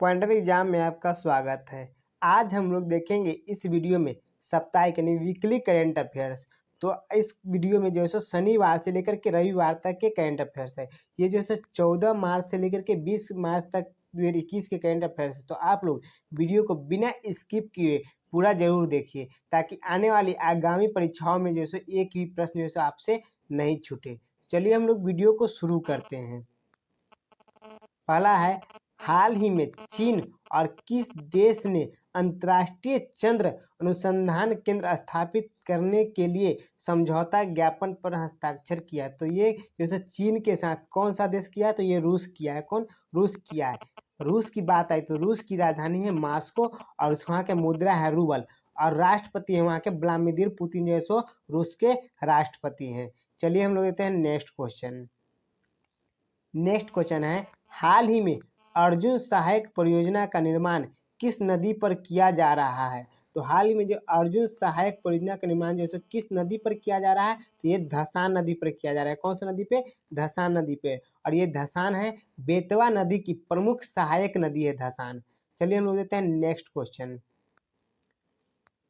Point of exam में आपका स्वागत है। आज हम लोग देखेंगे इस वीडियो में साप्ताहिक यानी वीकली करंट अफेयर्स। तो इस वीडियो में जो है सो शनिवार से लेकर के रविवार तक के करंट अफेयर्स है। ये जो है 14 मार्च से लेकर के 20 मार्च तक 2021 के करंट अफेयर्स है। तो आप लोग वीडियो को बिना स्किप किए पूरा जरूर देखिए ताकि आने वाली आगामी परीक्षाओं में जो है सो एक भी प्रश्न जो है सो आपसे नहीं छूटे। चलिए हम लोग वीडियो को शुरू करते हैं। पहला है, हाल ही में चीन और किस देश ने अंतर्राष्ट्रीय चंद्र अनुसंधान केंद्र स्थापित करने के लिए समझौता ज्ञापन पर हस्ताक्षर किया? तो ये जैसे चीन के साथ कौन सा देश किया है? तो ये रूस किया है। कौन? रूस किया है। रूस की बात आई तो रूस की राजधानी है मॉस्को और वहाँ के मुद्रा है रूबल और राष्ट्रपति है वहाँ के व्लादिमीर पुतिन जो है सो रूस के राष्ट्रपति हैं। चलिए हम लोग देते हैं नेक्स्ट क्वेश्चन। नेक्स्ट क्वेश्चन है, हाल ही में अर्जुन सहायक परियोजना का निर्माण किस नदी पर किया जा रहा है? तो हाल ही में जो अर्जुन सहायक परियोजना का निर्माण जो है किस नदी पर किया जा रहा है? तो ये धसान नदी पर किया जा रहा है। कौन सी नदी पे? धसान नदी पे। और ये धसान है बेतवा नदी की प्रमुख सहायक नदी है धसान। चलिए हम लोग देते हैं नेक्स्ट क्वेश्चन।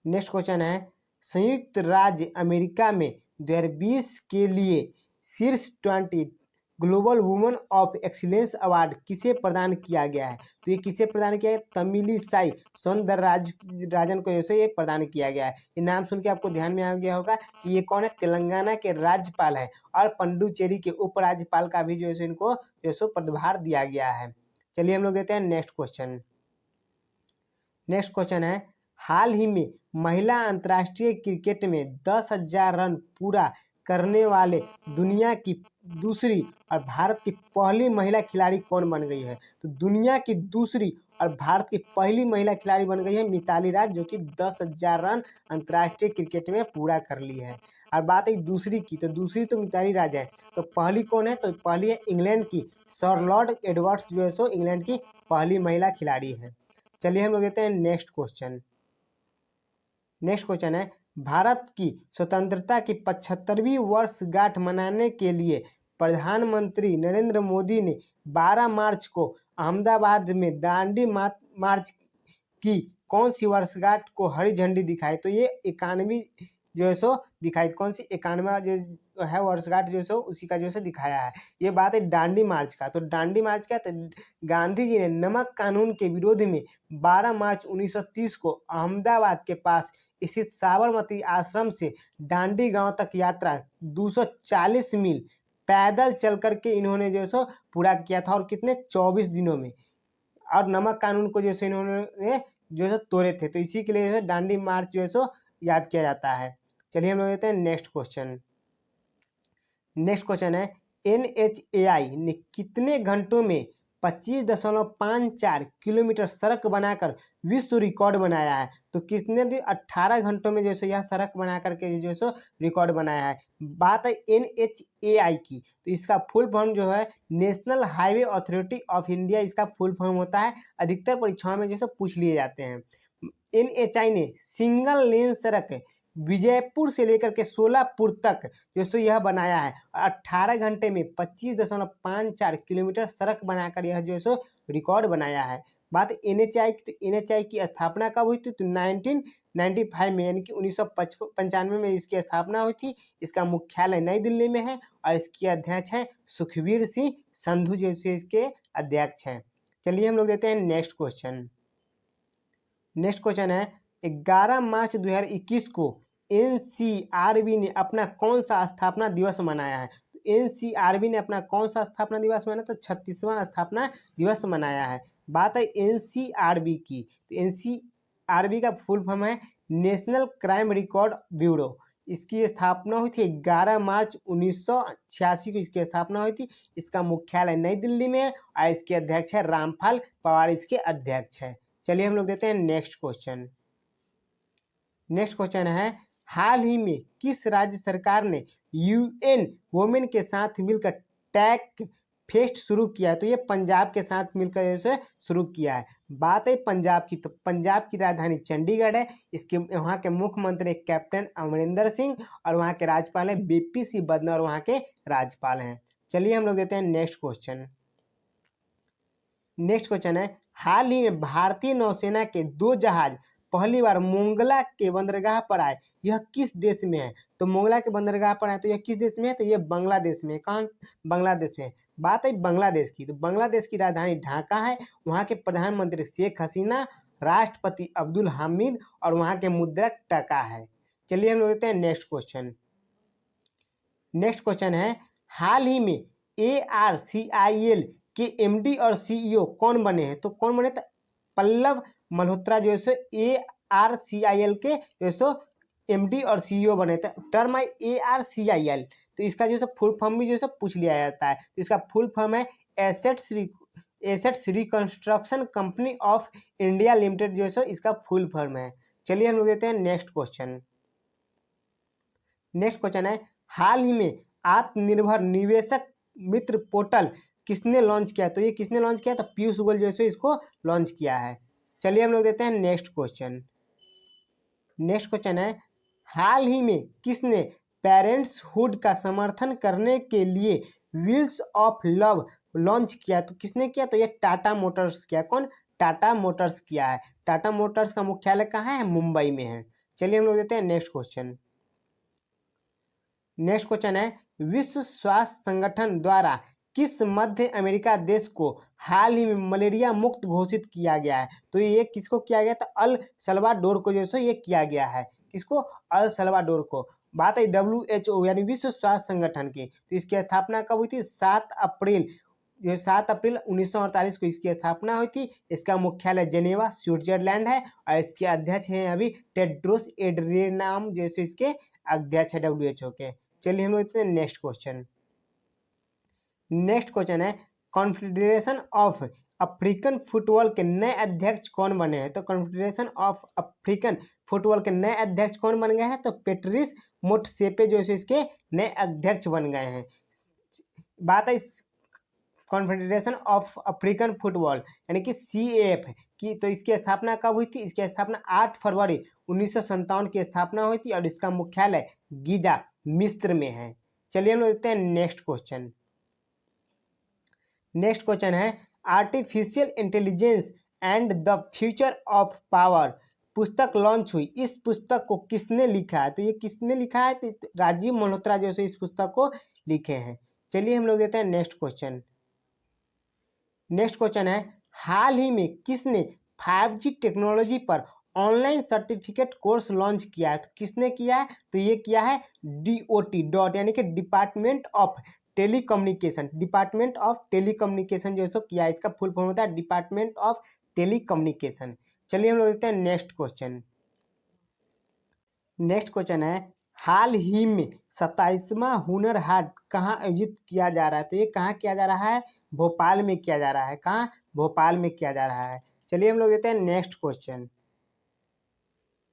नेक्स्ट क्वेश्चन है, संयुक्त राज्य अमेरिका में 2020 के लिए शीर्ष 20 global women of excellence award किसे प्रदान किया गया है? तो ये किसे प्रदान किया है? तमिलिसाई सौंदरराजन को जैसे ये प्रदान किया गया है। ये नाम सुन के आपको ध्यान में आ गया होगा कि ये कौन है? तेलंगाना के राज्यपाल है और पुडुचेरी के उपराज्यपाल का भी जो है इनको जो है पदभार दिया गया है। चलिए हम लोग देते हैं नेक्स्ट क्वेश्चन। नेक्स्ट क्वेश्चन है, हाल ही में महिला अंतर्राष्ट्रीय क्रिकेट में 10,000 रन पूरा करने वाले दुनिया की दूसरी और भारत की पहली महिला खिलाड़ी कौन बन गई है? तो दुनिया की दूसरी और भारत की पहली महिला खिलाड़ी बन गई है मिताली राज, जो कि 10,000 रन अंतर्राष्ट्रीय क्रिकेट में पूरा कर ली है। और बात है दूसरी की, तो दूसरी तो मिताली राज है। तो पहली कौन है? तो पहली है इंग्लैंड की शार्लोट एडवर्ड्स, जो है सो इंग्लैंड की पहली महिला खिलाड़ी है। चलिए हम लोग देते हैं नेक्स्ट क्वेश्चन। नेक्स्ट क्वेश्चन है, भारत की स्वतंत्रता की 75वीं वर्षगांठ मनाने के लिए प्रधानमंत्री नरेंद्र मोदी ने 12 मार्च को अहमदाबाद में दांडी मार्च की कौन सी वर्षगांठ को हरी झंडी दिखाई? तो ये 91 जो है सो दिखाई। कौन सी? 91 जो है वर्षगांठ जो है सो उसी का जो है दिखाया है। ये बात है दांडी मार्च का। तो दांडी मार्च क्या? तो गांधी जी ने नमक कानून के विरोध में 12 मार्च 1930 को अहमदाबाद के पास स्थित साबरमती आश्रम से दांडी गांव तक यात्रा 240 मील पैदल चल करके इन्होंने जो है सो पूरा किया था। और कितने? 24 दिनों में। और नमक कानून को जैसे इन्होंने जो है तोड़े थे, तो इसी के लिए दांडी मार्च जो है सो याद किया जाता है। चलिए हम लोग देते हैं नेक्स्ट क्वेश्चन। नेक्स्ट क्वेश्चन है, NHAI ने कितने घंटों में 25.54 किलोमीटर सड़क बनाकर विश्व रिकॉर्ड बनाया है? तो कितने दिन? 18 घंटों में जैसे यह सड़क बना करके जो सो रिकॉर्ड बनाया है। बात है NHAI की, तो इसका फुल फॉर्म जो है national highway authority of India, इसका फुल फॉर्म होता है। अधिकतर परीक्षाओं में जैसे पूछ लिए जाते हैं। NHAI ने सिंगल लेन सड़क विजयपुर से लेकर के सोलापुर तक जो सो यह बनाया है। 18 घंटे में 25.54 किलोमीटर सड़क बनाकर यह जो सो रिकॉर्ड बनाया है। बात NHAI की, तो NHAI की स्थापना कब हुई थी? तो 1995 में, यानी कि 1995 में इसकी स्थापना हुई थी। इसका मुख्यालय नई दिल्ली में है और इसके अध्यक्ष हैं सुखबीर सिंह संधू, जो इसके अध्यक्ष हैं। चलिए हम लोग देते हैं नेक्स्ट क्वेश्चन। नेक्स्ट क्वेश्चन है, 11 मार्च 2021 को NCRB ने अपना कौन सा स्थापना दिवस मनाया है? तो NCRB ने अपना कौन सा स्थापना दिवस मनाया? तो 36वां स्थापना दिवस मनाया है। बात है NCRB की, तो NCRB का फुल फॉर्म है नेशनल क्राइम रिकॉर्ड ब्यूरो। इसकी स्थापना हुई थी 11 मार्च 1986 को इसकी स्थापना हुई थी। इसका मुख्यालय नई दिल्ली में है और इसके अध्यक्ष है रामपाल पवार, इसके अध्यक्ष है। चलिए हम लोग देते हैं नेक्स्ट क्वेश्चन। नेक्स्ट क्वेश्चन है, हाल ही में किस राज्य सरकार ने UN वुमेन के साथ मिलकर टैग फेस्ट शुरू किया है? तो ये पंजाब के साथ मिलकर जैसे शुरू किया है। बात है पंजाब की, तो पंजाब की राजधानी चंडीगढ़ है। इसके वहाँ के मुख्यमंत्री कैप्टन अमरिंदर सिंह और वहाँ के राज्यपाल हैं BP सिंह बदनौर और वहाँ के राज्यपाल हैं। चलिए हम लोग देते हैं नेक्स्ट क्वेश्चन। नेक्स्ट क्वेश्चन है, हाल ही में भारतीय नौसेना के 2 जहाज पहली बार मोंगला के बंदरगाह पर आए, यह किस देश में है? तो मोंगला के बंदरगाह पर आए तो यह किस देश में है? तो यह बांग्लादेश में है। कहाँ? बांग्लादेश में। बात है बांग्लादेश की, तो बांग्लादेश की राजधानी ढाका है, वहाँ के प्रधानमंत्री शेख हसीना, राष्ट्रपति अब्दुल हामिद और वहाँ के मुद्रा टका है। चलिए हम लोग देखते हैं नेक्स्ट क्वेश्चन। नेक्स्ट क्वेश्चन है, हाल ही में ARCIL के MD और CEO कौन बने हैं? तो कौन बने? तो पल्लव मल्होत्रा जो है सो ARCIL के जो है सो MD और CEO बने थे। टर्म है ARCIL, तो इसका जो है फुल फॉर्म भी जो है पूछ लिया जाता है। तो इसका फुल फॉर्म है assets reconstruction company of India limited, जो है सो इसका फुल फॉर्म है। चलिए हम लोग देते हैं नेक्स्ट क्वेश्चन। नेक्स्ट क्वेश्चन है, हाल ही में आत्मनिर्भर निवेशक मित्र पोर्टल किसने लॉन्च किया? तो ये किसने लॉन्च किया? तो पीयूष गोयल जो है इसको लॉन्च किया है। चलिए हम लोग देते हैं नेक्स्ट क्वेश्चन। नेक्स्ट क्वेश्चन है, हाल ही में किसने पेरेंट्सहुड का समर्थन करने के लिए व्हील्स ऑफ लव लॉन्च किया? तो किसने किया? तो ये टाटा मोटर्स किया। कौन? टाटा मोटर्स किया है। टाटा मोटर्स का मुख्यालय कहाँ है? मुंबई में है। चलिए हम लोग देते हैं नेक्स्ट क्वेश्चन। नेक्स्ट क्वेश्चन है, विश्व स्वास्थ्य संगठन द्वारा किस मध्य अमेरिका देश को हाल ही में मलेरिया मुक्त घोषित किया गया है? तो ये किसको किया गया था? अल सल्वाडोर को जो है ये किया गया है। किसको? अल सल्वाडोर को। बात है WHO यानी विश्व स्वास्थ्य संगठन की, तो इसकी स्थापना कब हुई थी? 7 अप्रैल 1948 को इसकी स्थापना हुई थी। इसका मुख्यालय जेनेवा स्विट्जरलैंड है और इसके अध्यक्ष हैं अभी टेड्रोस एड्रेनाम, जैसे इसके अध्यक्ष है WHO के। चलिए हम लोग देखते हैं नेक्स्ट क्वेश्चन। नेक्स्ट क्वेश्चन है, कॉन्फेडरेशन ऑफ अफ्रीकन फुटबॉल के नए अध्यक्ष कौन बने हैं? तो कॉन्फेडरेशन ऑफ अफ्रीकन फुटबॉल के नए अध्यक्ष कौन बन गए हैं? तो पेट्रिस मोटसेपे जो है इसके नए अध्यक्ष बन गए हैं। बात है कॉन्फेडरेशन ऑफ अफ्रीकन फुटबॉल यानी कि CAF की, तो इसकी स्थापना कब हुई थी? इसकी स्थापना 8 फरवरी 1957 की स्थापना हुई थी और इसका मुख्यालय गीजा मिस्र में है। चलिए हम लोग देखते हैं नेक्स्ट क्वेश्चन। नेक्स्ट क्वेश्चन है, artificial intelligence and the future of power पुस्तक लॉन्च हुई, इस पुस्तक को किसने लिखा है? तो ये किसने लिखा है? तो राजीव मल्होत्रा जो है इस पुस्तक को लिखे हैं। चलिए हम लोग देते हैं नेक्स्ट क्वेश्चन। नेक्स्ट क्वेश्चन है, हाल ही में किसने 5G टेक्नोलॉजी पर ऑनलाइन सर्टिफिकेट कोर्स लॉन्च किया है? तो किसने किया है? तो ये किया है DOT यानी कि department of telecommunication. Department of telecommunication जो है सो किया है। इसका फुल फॉर्म होता है डिपार्टमेंट ऑफ टेलीकम्युनिकेशन। चलिए हम लोग देखते हैं नेक्स्ट क्वेश्चन। नेक्स्ट क्वेश्चन है, हाल ही में 27वां हुनर हाट कहाँ आयोजित किया जा रहा है? तो ये कहाँ किया जा रहा है? भोपाल में किया जा रहा है। कहाँ? भोपाल में किया जा रहा है। चलिए हम लोग देते हैं नेक्स्ट क्वेश्चन।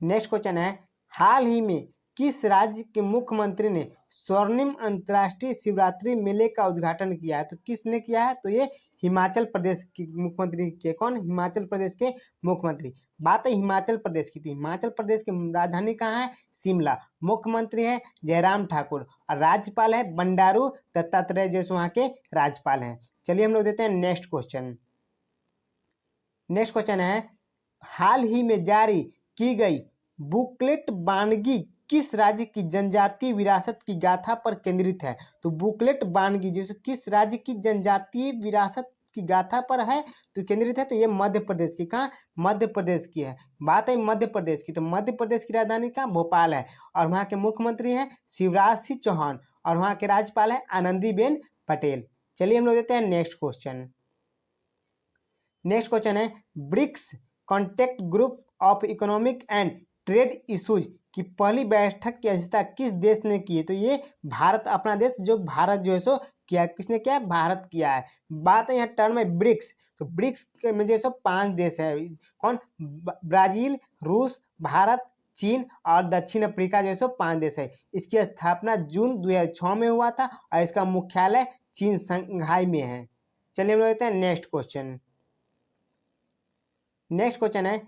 नेक्स्ट क्वेश्चन है, हाल ही में किस राज्य के मुख्यमंत्री ने स्वर्णिम अंतर्राष्ट्रीय शिवरात्रि मेले का उद्घाटन किया है? तो किसने किया है? तो ये हिमाचल प्रदेश के मुख्यमंत्री के। कौन? हिमाचल प्रदेश के मुख्यमंत्री। बात है हिमाचल प्रदेश की, तो हिमाचल प्रदेश की राजधानी कहाँ है? शिमला। मुख्यमंत्री है जयराम ठाकुर और राज्यपाल है बंडारू दत्तात्रेय, जो वहाँ के राज्यपाल हैं। चलिए हम लोग देते हैं नेक्स्ट क्वेश्चन। नेक्स्ट क्वेश्चन है, हाल ही में जारी की गई बुकलेट वानगी किस राज्य की जनजातीय विरासत की गाथा पर केंद्रित है? तो बुकलेट वानगी जो किस राज्य की जनजातीय विरासत की गाथा पर है तो केंद्रित है? तो ये मध्य प्रदेश की। कहाँ? मध्य प्रदेश की है। बात है मध्य प्रदेश की, तो मध्य प्रदेश की राजधानी कहाँ? भोपाल है और वहाँ के मुख्यमंत्री हैं शिवराज सिंह चौहान और वहाँ के राज्यपाल है आनंदीबेन पटेल। चलिए हम लोग देते हैं नेक्स्ट क्वेश्चन। नेक्स्ट क्वेश्चन है, BRICS contact group of economic and trade issues की पहली बैठक की अध्यक्षता किस देश ने की है? तो ये भारत, अपना देश जो भारत जो है सो किया। किसने किया है? भारत किया है। बात है यहाँ टर्म है ब्रिक्स, तो ब्रिक्स में जो है सो 5 देश है। कौन? ब्राजील, रूस, भारत, चीन और दक्षिण अफ्रीका जो है सो 5 देश है। इसकी स्थापना जून 2006 में हुआ था और इसका मुख्यालय चीन संघाई में है। चलिए हम लोग देखते हैं नेक्स्ट क्वेश्चन। नेक्स्ट क्वेश्चन है,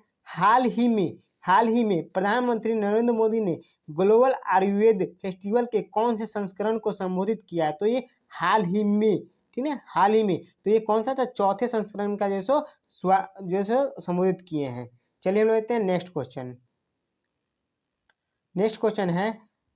हाल ही में प्रधानमंत्री नरेंद्र मोदी ने ग्लोबल आयुर्वेद फेस्टिवल के कौन से संस्करण को संबोधित किया है? तो ये हाल ही में ठीक है, हाल ही में। तो ये कौन सा था, चौथे संस्करण का जो सो संबोधित किए हैं। चलिए हम लोग देखते हैं नेक्स्ट क्वेश्चन। नेक्स्ट क्वेश्चन है,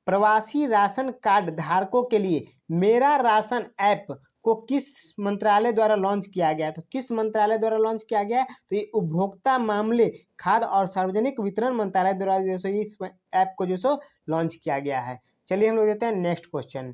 प्रवासी राशन कार्ड धारकों के लिए मेरा राशन ऐप को किस मंत्रालय द्वारा लॉन्च किया गया है। तो किस मंत्रालय द्वारा लॉन्च किया गया है, तो ये उपभोक्ता मामले, खाद्य और सार्वजनिक वितरण मंत्रालय द्वारा जो सो इस ऐप को जो सो लॉन्च किया गया है। चलिए हम लोग देते हैं नेक्स्ट क्वेश्चन।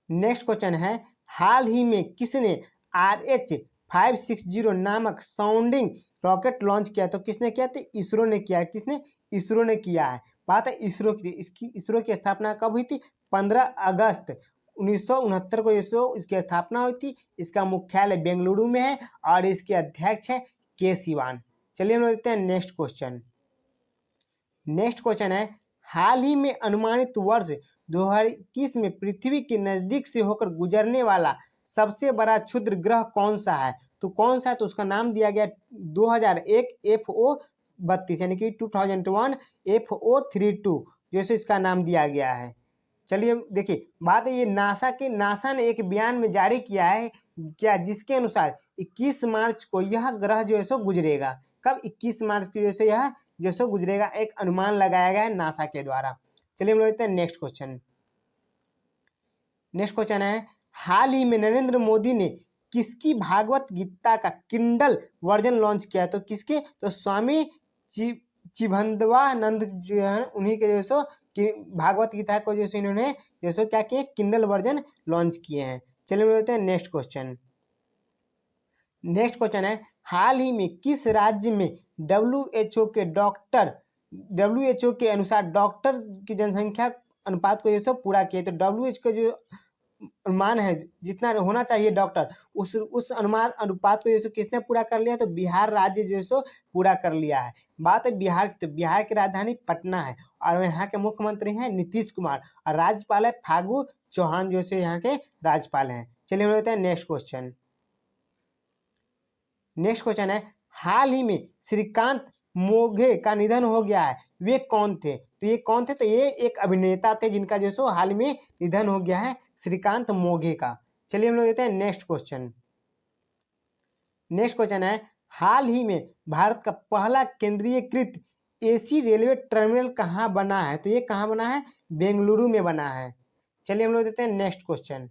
नेक्स्ट क्वेश्चन है, हाल ही में किसने RH-560 नामक साउंडिंग रॉकेट लॉन्च किया। तो किसने किया, तो इसरो ने किया है। किसने, इसरो ने किया है। बात है इसरो की। इसरो की स्थापना कब हुई थी, 15 अगस्त 1969 को इसकी स्थापना हुई थी। इसका मुख्यालय बेंगलुरु में है और इसके अध्यक्ष है के सिवान। चलिए हम लोग देखते हैं नेक्स्ट क्वेश्चन। नेक्स्ट क्वेश्चन है, हाल ही में अनुमानित वर्ष 2021 में पृथ्वी के नजदीक से होकर गुजरने वाला सबसे बड़ा क्षुद्र ग्रह कौन सा है। तो कौन सा है, तो उसका नाम दिया गया 2001 FO32 यानी कि 2001 FO32 जैसे इसका नाम दिया गया है। चलिए देखिए, बात है ये नासा ने एक बयान में जारी किया है क्या, जिसके अनुसार 21 मार्च को यह ग्रह जो है सो गुजरेगा। कब, 21 मार्च को जैसे यह जो सो गुजरेगा, एक अनुमान लगाया गया है नासा के द्वारा। चलिए हम लोग देखते हैं नेक्स्ट क्वेश्चन। नेक्स्ट क्वेश्चन है, हाल ही में नरेंद्र मोदी ने किसकी भागवत गीता का किंडल वर्जन लॉन्च किया। तो किसके, तो स्वामी चिदंबरानंद जो है उन्हीं के जो सो भागवत गीता को जैसे इन्होंने जैसे क्या किए, किंडल वर्जन लॉन्च किए हैं। चलिए हम देखते हैं नेक्स्ट क्वेश्चन। नेक्स्ट क्वेश्चन है, हाल ही में किस राज्य में WHO के अनुसार डॉक्टर की जनसंख्या अनुपात को जैसे पूरा किया। तो WHO का जो अनुमान है जितना होना चाहिए डॉक्टर, उस अनुपात को जैसे किसने पूरा कर लिया, तो बिहार राज्य जो सो पूरा कर लिया है। बात है बिहार की, तो बिहार की राजधानी पटना है और यहाँ के मुख्यमंत्री हैं नीतीश कुमार और राज्यपाल है फागू चौहान जो से यहाँ के राज्यपाल हैं। चलिए हम देखते हैं नेक्स्ट क्वेश्चन। नेक्स्ट क्वेश्चन है, हाल ही में श्रीकांत मोघे का निधन हो गया है, वे कौन थे। तो ये कौन थे, तो ये एक अभिनेता थे जिनका जो सो हाल में निधन हो गया है, श्रीकांत मोघे का। चलिए हम लोग देखते हैं नेक्स्ट क्वेश्चन। नेक्स्ट क्वेश्चन है, हाल ही में भारत का पहला केंद्रीयकृत AC रेलवे टर्मिनल कहाँ बना है। तो ये कहाँ बना है, बेंगलुरु में बना है। चलिए हम लोग देखते हैं नेक्स्ट क्वेश्चन।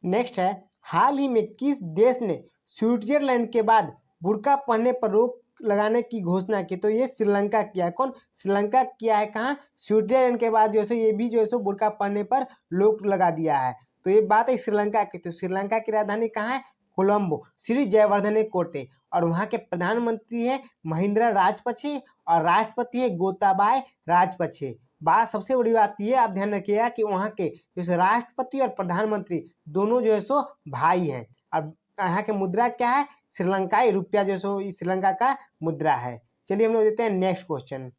नेक्स्ट है, हाल ही में किस देश ने स्विट्जरलैंड के बाद बुर्का पहनने पर रोक लगाने की घोषणा की। तो ये श्रीलंका किया है। कौन, श्रीलंका किया है। कहाँ, स्विट्जरलैंड के बाद जो है ये भी जो है बुर्का पहनने पर रोक लगा दिया है। तो ये बात है श्रीलंका की। तो श्रीलंका की राजधानी कहाँ है, कोलंबो, श्री जयवर्धने कोटे और वहाँ के प्रधानमंत्री है महिंद्रा राजपक्षे और राष्ट्रपति है गोताबाय राजपक्षे। बात सबसे बड़ी बात ये आप ध्यान रखिएगा कि वहाँ के जो राष्ट्रपति और प्रधानमंत्री दोनों जो है सो भाई हैं और यहाँ के मुद्रा क्या है, श्रीलंकाई रुपया जो सो श्रीलंका का मुद्रा है। चलिए हम लोग देखते हैं नेक्स्ट क्वेश्चन।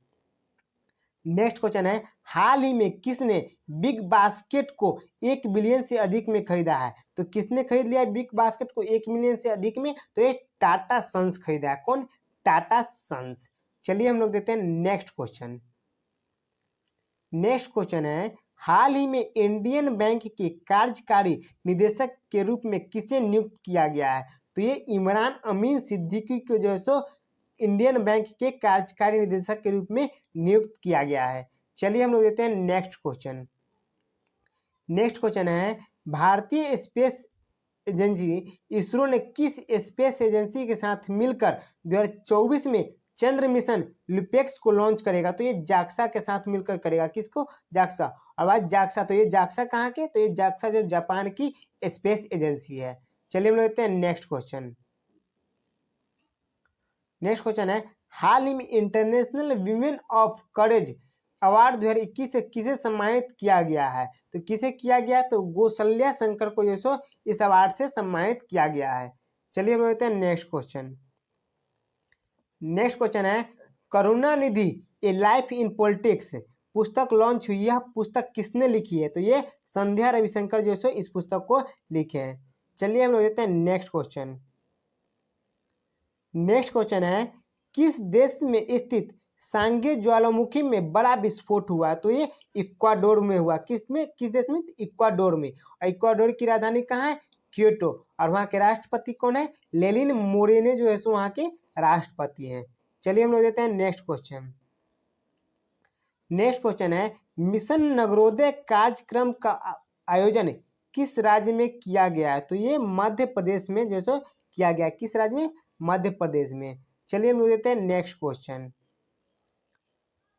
नेक्स्ट क्वेश्चन है, हाल ही में किसने बिग बास्केट को 1 बिलियन से अधिक में खरीदा है। तो किसने खरीद लिया बिग बास्केट को 1 मिलियन से अधिक में, तो ये टाटा सन्स खरीदा है। कौन, टाटा सन्स। चलिए हम लोग देखते हैं नेक्स्ट क्वेश्चन। नेक्स्ट क्वेश्चन है, हाल ही में इंडियन बैंक के कार्यकारी निदेशक के रूप में किसे नियुक्त किया गया है। तो ये इमरान अमीन सिद्दीकी को जो है सो इंडियन बैंक के कार्यकारी निदेशक के रूप में नियुक्त किया गया है। चलिए हम लोग देखते हैं नेक्स्ट क्वेश्चन। नेक्स्ट क्वेश्चन है, भारतीय स्पेस एजेंसी इसरो ने किस स्पेस एजेंसी के साथ मिलकर 2024 में चंद्र मिशन लुपेक्स को लॉन्च करेगा। तो ये जाक्सा के साथ मिलकर करेगा। किसको, जाक्सा। और बात जाक्सा, तो ये जाक्सा कहाँ के, तो ये जाक्सा जो जापान की स्पेस एजेंसी है। चलिए हम लोग देखते हैं नेक्स्ट क्वेश्चन। नेक्स्ट क्वेश्चन है, हाल ही में international women of courage award 2021 से किसे सम्मानित किया गया है। तो किसे किया गया, तो कौशल्या शंकर को जो सो इस अवार्ड से सम्मानित किया गया है। चलिए हम देखते हैं नेक्स्ट क्वेश्चन। नेक्स्ट क्वेश्चन है, करुणानिधि ए लाइफ इन पॉलिटिक्स पुस्तक लॉन्च हुई। यह पुस्तक किसने लिखी है। तो ये संध्या रविशंकर जो सो इस पुस्तक को लिखे हैं। चलिए हम लोग देखते हैं नेक्स्ट क्वेश्चन। नेक्स्ट क्वेश्चन है, किस देश में स्थित सांगे ज्वालामुखी में बड़ा विस्फोट हुआ, तो ये इक्वाडोर में हुआ। किस देश में? इक्वाडोर में। और इक्वाडोर की राजधानी कहाँ है? क्योटो। और वहाँ के राष्ट्रपति कौन है? लेनिन मोरेनो जो है सो वहाँ के राष्ट्रपति हैं। चलिए हम लोग देते हैं नेक्स्ट क्वेश्चन। नेक्स्ट क्वेश्चन है, मिशन नगरोदय कार्यक्रम का आयोजन किस राज्य में किया गया है? तो ये मध्य प्रदेश में जो सो किया गया। किस राज्य में? मध्य प्रदेश में। चलिए हम लोग देते हैं नेक्स्ट क्वेश्चन।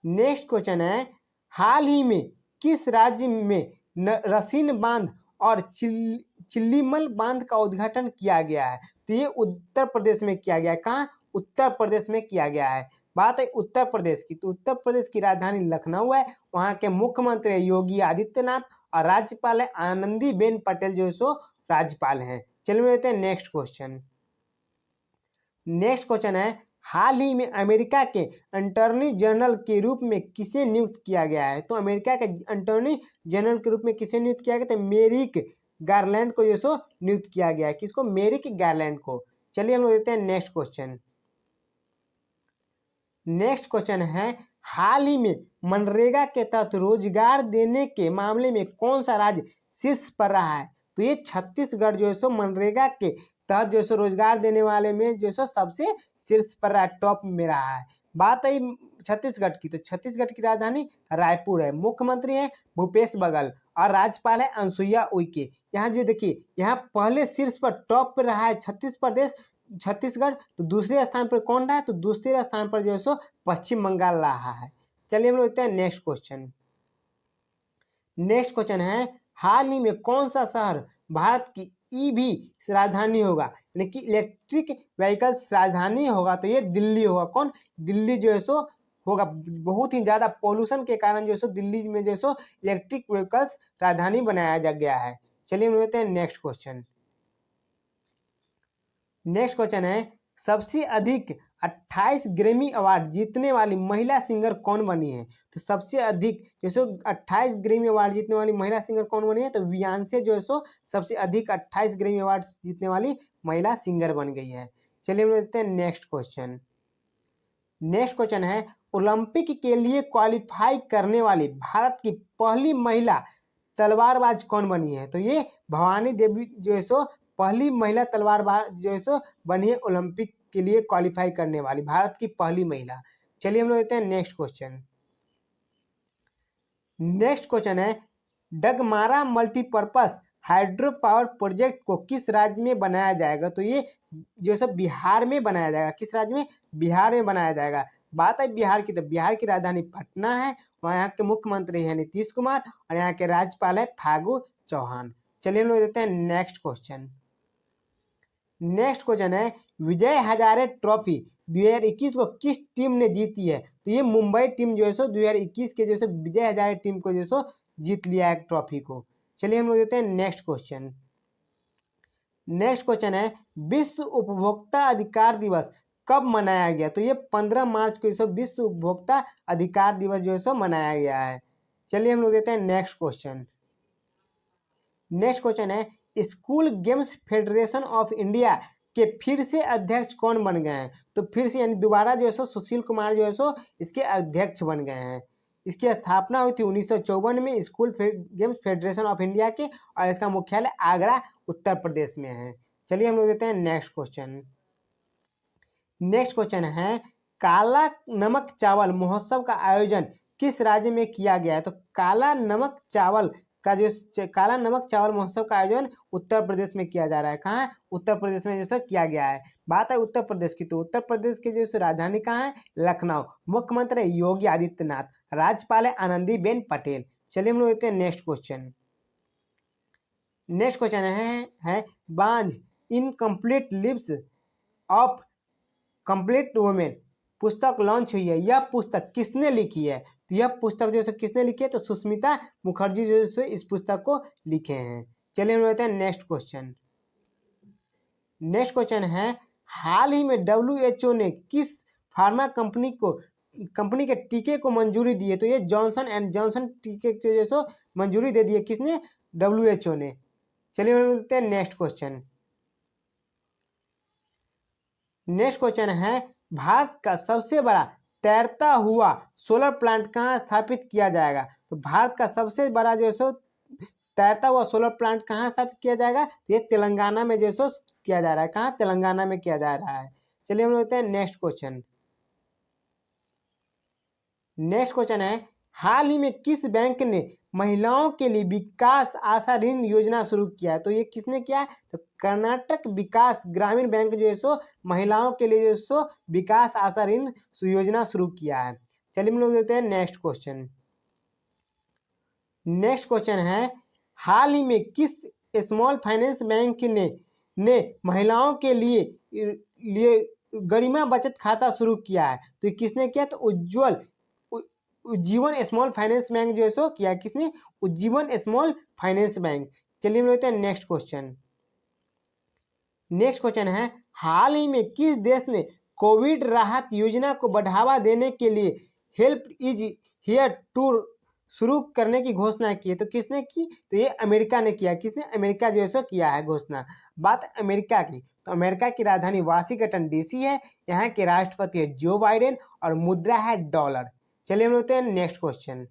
नेक्स्ट क्वेश्चन है, हाल ही में किस राज्य में रसीन बांध और चिल्लीमल बांध का उद्घाटन किया गया है? तो ये उत्तर प्रदेश में किया गया है। कहाँ? उत्तर प्रदेश में किया गया है। बात है उत्तर प्रदेश की, तो उत्तर प्रदेश की राजधानी लखनऊ है। वहाँ के मुख्यमंत्री योगी आदित्यनाथ और राज्यपाल है आनंदीबेन पटेल जो सो राज्यपाल हैं। चलिए लेते हैं नेक्स्ट क्वेश्चन। नेक्स्ट क्वेश्चन है, हाल ही में अमेरिका के अटॉर्नी जनरल के रूप में किसे नियुक्त किया गया है? तो अमेरिका के अटॉर्नी जनरल के रूप में किसे नियुक्त किया गया? तो मेरिक गारलैंड को जो सो नियुक्त किया गया है। किसको? मेरिक गारलैंड को। चलिए हम लोग देते हैं नेक्स्ट क्वेश्चन। नेक्स्ट क्वेश्चन है, हाल ही में मनरेगा के तहत रोजगार देने के मामले में कौन सा राज्य शीर्ष पर रहा है? तो ये छत्तीसगढ़ जो है सो मनरेगा के तहत जो है सो रोजगार देने वाले में जो है सो सबसे शीर्ष पर रहा है, टॉप में रहा है। बात है छत्तीसगढ़ की, तो छत्तीसगढ़ की राजधानी रायपुर है। मुख्यमंत्री है भूपेश बघेल और राज्यपाल है अनुसुईया उइके। यहाँ जो देखिए, यहाँ पहले शीर्ष पर टॉप पर रहा है छत्तीसगढ़। तो दूसरे स्थान पर कौन रहा है? तो दूसरे स्थान पर जो है सो पश्चिम बंगाल रहा है। चलिए हम लोग देखते हैं नेक्स्ट क्वेश्चन। नेक्स्ट क्वेश्चन है, हाल ही में कौन सा शहर भारत की ईवी राजधानी होगा, यानी कि इलेक्ट्रिक व्हीकल्स राजधानी होगा? तो ये दिल्ली होगा। कौन? दिल्ली जो है सो होगा। बहुत ही ज्यादा पॉल्यूशन के कारण जो है सो दिल्ली में जो है सो इलेक्ट्रिक व्हीकल्स राजधानी बनाया जा गया है। चलिए हम लेते हैं नेक्स्ट क्वेश्चन। नेक्स्ट क्वेश्चन है, सबसे अधिक 28 ग्रैमी अवार्ड जीतने वाली महिला सिंगर कौन बनी है? तो सबसे अधिक जो सो 28 ग्रैमी अवार्ड जीतने वाली महिला सिंगर कौन बनी है? तो बियॉन्से जो है सो सबसे अधिक 28 ग्रैमी अवार्ड जीतने वाली महिला सिंगर बन गई है। चलिए हम देखते हैं नेक्स्ट क्वेश्चन। नेक्स्ट क्वेश्चन है, ओलंपिक के लिए क्वालिफाई करने वाली भारत की पहली महिला तलवारबाज कौन बनी है? तो ये भवानी देवी जो है सो पहली महिला तलवारबाज जो है सो बनी है, ओलंपिक के लिए क्वालिफाई करने वाली भारत की पहली महिला। चलिए हम लोग देखते हैं नेक्स्ट क्वेश्चन। नेक्स्ट क्वेश्चन है, Dagmara multipurpose hydro power project को किस राज्य में बनाया जाएगा? तो ये जो है बिहार में बनाया जाएगा। किस राज्य में? बिहार में बनाया जाएगा। बात है बिहार की, तो बिहार की राजधानी पटना है। वहाँ यहाँ के मुख्यमंत्री हैं नीतीश कुमार और यहाँ के राज्यपाल है फागू चौहान। चलिए हम लोग देते हैं नेक्स्ट क्वेश्चन। नेक्स्ट क्वेश्चन है, विजय हजारे ट्रॉफी 2021 को किस टीम ने जीती है? तो ये मुंबई टीम जो है सो 2021 के जो है विजय हजारे टीम को जो है सो जीत लिया है ट्रॉफी को। चलिए हम लोग देते हैं नेक्स्ट क्वेश्चन। नेक्स्ट क्वेश्चन है, विश्व उपभोक्ता अधिकार दिवस कब मनाया गया? तो ये 15 मार्च को जो विश्व उपभोक्ता अधिकार दिवस जो है सो मनाया गया है। चलिए हम लोग देते हैं नेक्स्ट क्वेश्चन। नेक्स्ट क्वेश्चन है, school games federation of India के फिर से अध्यक्ष कौन बन गए हैं? तो फिर से यानी दोबारा जो है सो सुशील कुमार जो है सो इसके अध्यक्ष बन गए हैं। इसकी स्थापना हुई थी 1954 में school games federation of India के, और इसका मुख्यालय आगरा उत्तर प्रदेश में है। चलिए हम लोग देते हैं नेक्स्ट क्वेश्चन। नेक्स्ट क्वेश्चन है, काला नमक चावल महोत्सव का आयोजन किस राज्य में किया गया है? तो काला नमक चावल महोत्सव का आयोजन उत्तर प्रदेश में किया जा रहा है। कहाँ? उत्तर प्रदेश में जैसे किया गया है। बात है उत्तर प्रदेश की, तो उत्तर प्रदेश की जो राजधानी कहाँ है? लखनऊ। मुख्यमंत्री योगी आदित्यनाथ, राज्यपाल है आनंदीबेन पटेल। चलिए हम लोग देखते हैं नेक्स्ट क्वेश्चन। नेक्स्ट क्वेश्चन है बांझ incomplete lives of complete women पुस्तक लॉन्च हुई है। यह पुस्तक किसने लिखी है? तो यह पुस्तक जो है किसने लिखी है? तो सुष्मिता मुखर्जी जो है इस पुस्तक को लिखे हैं। चलिए हम लेते हैं नेक्स्ट क्वेश्चन। नेक्स्ट क्वेश्चन है, हाल ही में WHO ने किस फार्मा कंपनी के टीके को मंजूरी दी है? तो ये जॉनसन एंड जॉनसन टीके के जैसे मंजूरी दे दी है। किसने? WHO ने। चलिए हम लेते हैं नेक्स्ट क्वेश्चन। नेक्स्ट क्वेश्चन है, भारत का सबसे बड़ा तैरता हुआ सोलर प्लांट कहाँ स्थापित किया जाएगा? तो भारत का सबसे बड़ा जो है सो तैरता हुआ सोलर प्लांट कहाँ स्थापित किया जाएगा? तो ये तेलंगाना में जो है सो किया जा रहा है। कहाँ? तेलंगाना में किया जा रहा है। चलिए हम लेते हैं नेक्स्ट क्वेश्चन। नेक्स्ट क्वेश्चन है, हाल ही में किस बैंक ने महिलाओं के लिए विकास आशा ऋण योजना शुरू किया है? तो ये किसने किया है? तो कर्नाटक विकास ग्रामीण बैंक जो है सो महिलाओं के लिए जो है सो विकास आशा ऋण योजना शुरू किया है। चलिए हम लोग देते हैं नेक्स्ट क्वेश्चन। नेक्स्ट क्वेश्चन है, हाल ही में किस स्मॉल फाइनेंस बैंक ने महिलाओं के लिए गरिमा बचत खाता शुरू किया है? तो ये किसने किया? तो उज्जीवन स्मॉल फाइनेंस बैंक जो है सो किया। किसने? Ujjivan small finance bank. चलिए हम लेते हैं नेक्स्ट क्वेश्चन। नेक्स्ट क्वेश्चन है, हाल ही में किस देश ने कोविड राहत योजना को बढ़ावा देने के लिए हेल्प इज हियर टू शुरू करने की घोषणा की है? तो किसने की? तो ये अमेरिका ने किया। किसने? अमेरिका जो है सो किया है घोषणा। बात अमेरिका की, तो अमेरिका की राजधानी वाशिंगटन डीसी है। यहाँ के राष्ट्रपति है जो बाइडेन और मुद्रा है डॉलर। चलिए हम लेते हैं नेक्स्ट क्वेश्चन।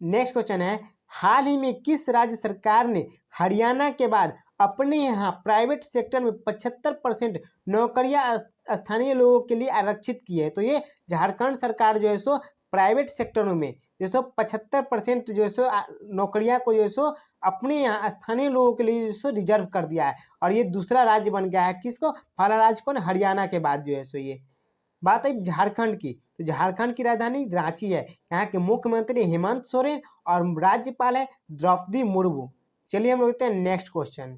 नेक्स्ट क्वेश्चन है, हाल ही में किस राज्य सरकार ने हरियाणा के बाद अपने यहाँ प्राइवेट सेक्टर में 75% नौकरियां स्थानीय लोगों के लिए आरक्षित की है? तो ये झारखंड सरकार जो है सो प्राइवेट सेक्टरों में जो सो 75% जो है सो नौकरियां को जो है सो अपने यहाँ स्थानीय लोगों के लिए जो सो रिजर्व कर दिया है। और ये दूसरा राज्य बन गया है। किसको? पहला राज्य कौन? हरियाणा के बाद जो है सो ये। बात है झारखंड की, तो झारखंड की राजधानी रांची है। यहाँ के मुख्यमंत्री हेमंत सोरेन और राज्यपाल है द्रौपदी मुर्मू। चलिए हम लोग देखते हैं नेक्स्ट क्वेश्चन।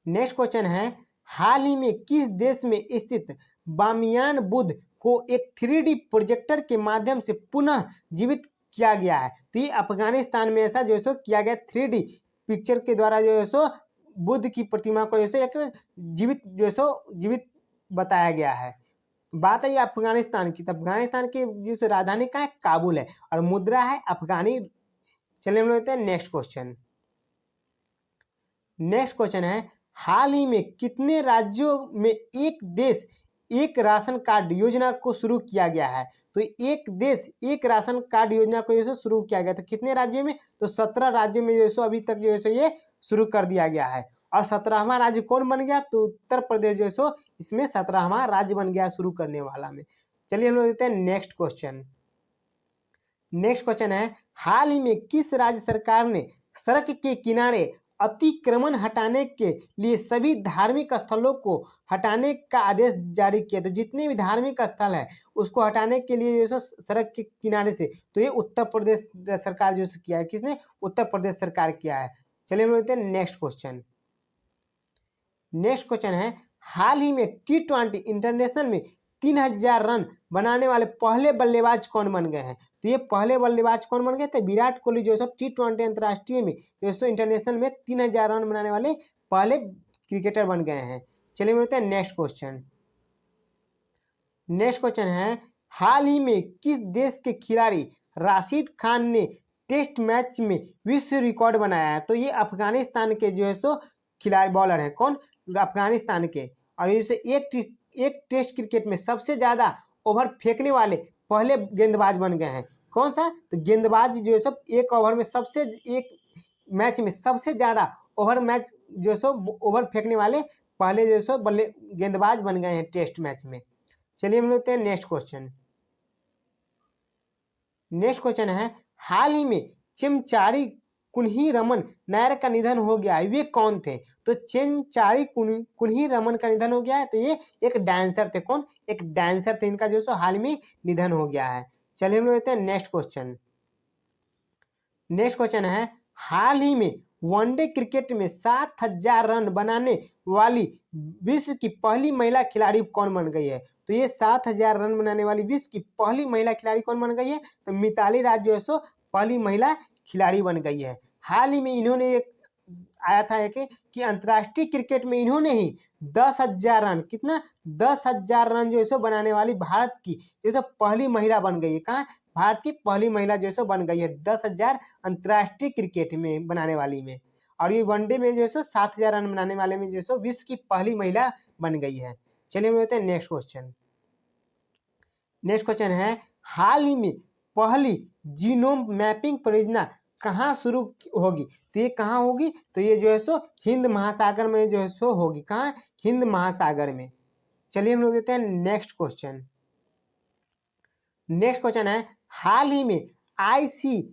नेक्स्ट क्वेश्चन है, हाल ही में किस देश में स्थित बामियान बुद्ध को एक 3D प्रोजेक्टर के माध्यम से पुनः जीवित किया गया है? तो ये अफगानिस्तान में ऐसा जो है सो किया गया। 3D पिक्चर के द्वारा जो है सो बुद्ध की प्रतिमा को जैसे एक जीवित बताया गया है। बात है ये अफगानिस्तान की, तो अफगानिस्तान की जिस राजधानी का है काबुल है और मुद्रा है अफगानी। चलिए हम लेते हैं नेक्स्ट क्वेश्चन। नेक्स्ट क्वेश्चन है, हाल ही में कितने राज्यों में एक देश एक राशन कार्ड योजना को शुरू किया गया है? तो एक देश एक राशन कार्ड योजना को जो शुरू किया गया, तो कितने राज्यों में? तो 17 राज्यों में जो है अभी तक जो है ये शुरू कर दिया गया है। और 17वां राज्य कौन बन गया? तो उत्तर प्रदेश जो है सो इसमें 17वां राज्य बन गया शुरू करने वाला में। चलिए हम लोग देखते हैं नेक्स्ट क्वेश्चन। नेक्स्ट क्वेश्चन है, हाल ही में किस राज्य सरकार ने सड़क के किनारे अतिक्रमण हटाने के लिए सभी धार्मिक स्थलों को हटाने का आदेश जारी किया? तो जितने भी धार्मिक स्थल है उसको हटाने के लिए जो सड़क के किनारे से, तो ये उत्तर प्रदेश सरकार जो किया है। किसने? उत्तर प्रदेश सरकार किया है। चलिए हम देखते हैं नेक्स्ट क्वेश्चन। नेक्स्ट क्वेश्चन है, हाल ही में T20 इंटरनेशनल में 3000 रन बनाने वाले पहले बल्लेबाज कौन बन गए हैं? तो ये पहले बल्लेबाज कौन बन गए थे? विराट कोहली जो है T20 अंतर्राष्ट्रीय में जो इंटरनेशनल में 3000 रन बनाने वाले पहले क्रिकेटर बन गए हैं। चलिए मिलते हैं नेक्स्ट क्वेश्चन। नेक्स्ट क्वेश्चन है, हाल ही में किस देश के खिलाड़ी राशिद खान ने टेस्ट मैच में विश्व रिकॉर्ड बनाया है? तो ये अफगानिस्तान के जो है खिलाड़ी बॉलर है। कौन? अफगानिस्तान के। और इसे एक टेस्ट क्रिकेट में सबसे ज़्यादा ओवर फेंकने वाले पहले गेंदबाज बन गए हैं। कौन सा? तो गेंदबाज जो है एक ओवर में एक मैच में सबसे ज़्यादा जो है ओवर फेंकने वाले पहले जो है गेंदबाज बन गए हैं टेस्ट मैच में। चलिए हम लेते हैं नेक्स्ट क्वेश्चन। नेक्स्ट क्वेश्चन है, हाल ही में चेमचारी कुन्ही रमन नायर का निधन हो गया है। वे कौन थे? तो चेमचारी कुन्ही रमन का निधन हो गया है। तो ये एक डांसर थे। कौन? एक डांसर थे। इनका जो हाल में निधन हो गया है। चलिए हम लोग लेते हैं नेक्स्ट क्वेश्चन। नेक्स्ट क्वेश्चन है, हाल ही में वनडे क्रिकेट में 7000 रन बनाने वाली विश्व की पहली महिला खिलाड़ी कौन बन गई है? तो ये 7000 रन बनाने वाली विश्व की पहली महिला खिलाड़ी कौन बन गई है? तो मिताली राज जो है पहली महिला खिलाड़ी बन गई है। हाल ही में इन्होंने एक आया था कि अंतर्राष्ट्रीय क्रिकेट में इन्होंने ही 10,000 रन, कितना? 10,000 रन जो है बनाने वाली भारत की जो पहली महिला बन गई है। कहाँ? भारत की पहली महिला जो है बन गई है 10,000 अंतर्राष्ट्रीय क्रिकेट में बनाने वाली में। और ये वनडे में जो है 7,000 रन बनाने वाले में जो है विश्व की पहली महिला बन गई है। चलिए हम लेते हैं नेक्स्ट क्वेश्चन। नेक्स्ट क्वेश्चन है, हाल ही में पहली जीनोम मैपिंग परियोजना कहाँ शुरू होगी? तो ये कहाँ होगी? तो ये जो है सो हिंद महासागर में जो है सो होगी। कहाँ? हिंद महासागर में। चलिए हम लोग देते हैं नेक्स्ट क्वेश्चन। नेक्स्ट क्वेश्चन है, हाल ही में ICRIER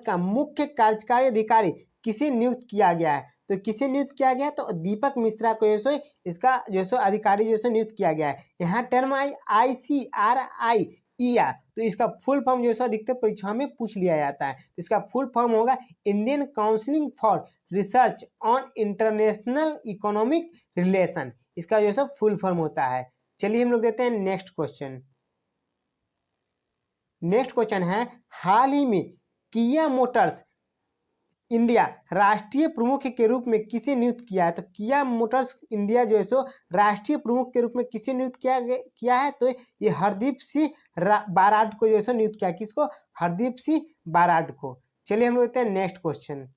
का मुख्य कार्यकारी अधिकारी किसे नियुक्त किया गया है? तो किसे नियुक्त किया गया है? तो दीपक मिश्रा को जो सो इसका जो सो अधिकारी जो सो नियुक्त किया गया है। यहाँ टर्म आई ICRIER, तो इसका फुल फॉर्म जो सो अधिकतर परीक्षा में पूछ लिया जाता है। तो इसका फुल फॉर्म होगा Indian council for research on international economic relation. इसका जो सो फुल फॉर्म होता है। चलिए हम लोग देते हैं नेक्स्ट क्वेश्चन। नेक्स्ट क्वेश्चन है, हाल ही में किया मोटर्स इंडिया राष्ट्रीय प्रमुख के रूप में किसे नियुक्त किया है? तो किया मोटर्स इंडिया जो है सो राष्ट्रीय प्रमुख के रूप में किसे नियुक्त किया है? तो ये हरदीप सिंह बाराट को जो है सो नियुक्त किया। किसको? हरदीप सिंह बाराट को। चलिए हम लोग देखते हैं नेक्स्ट क्वेश्चन।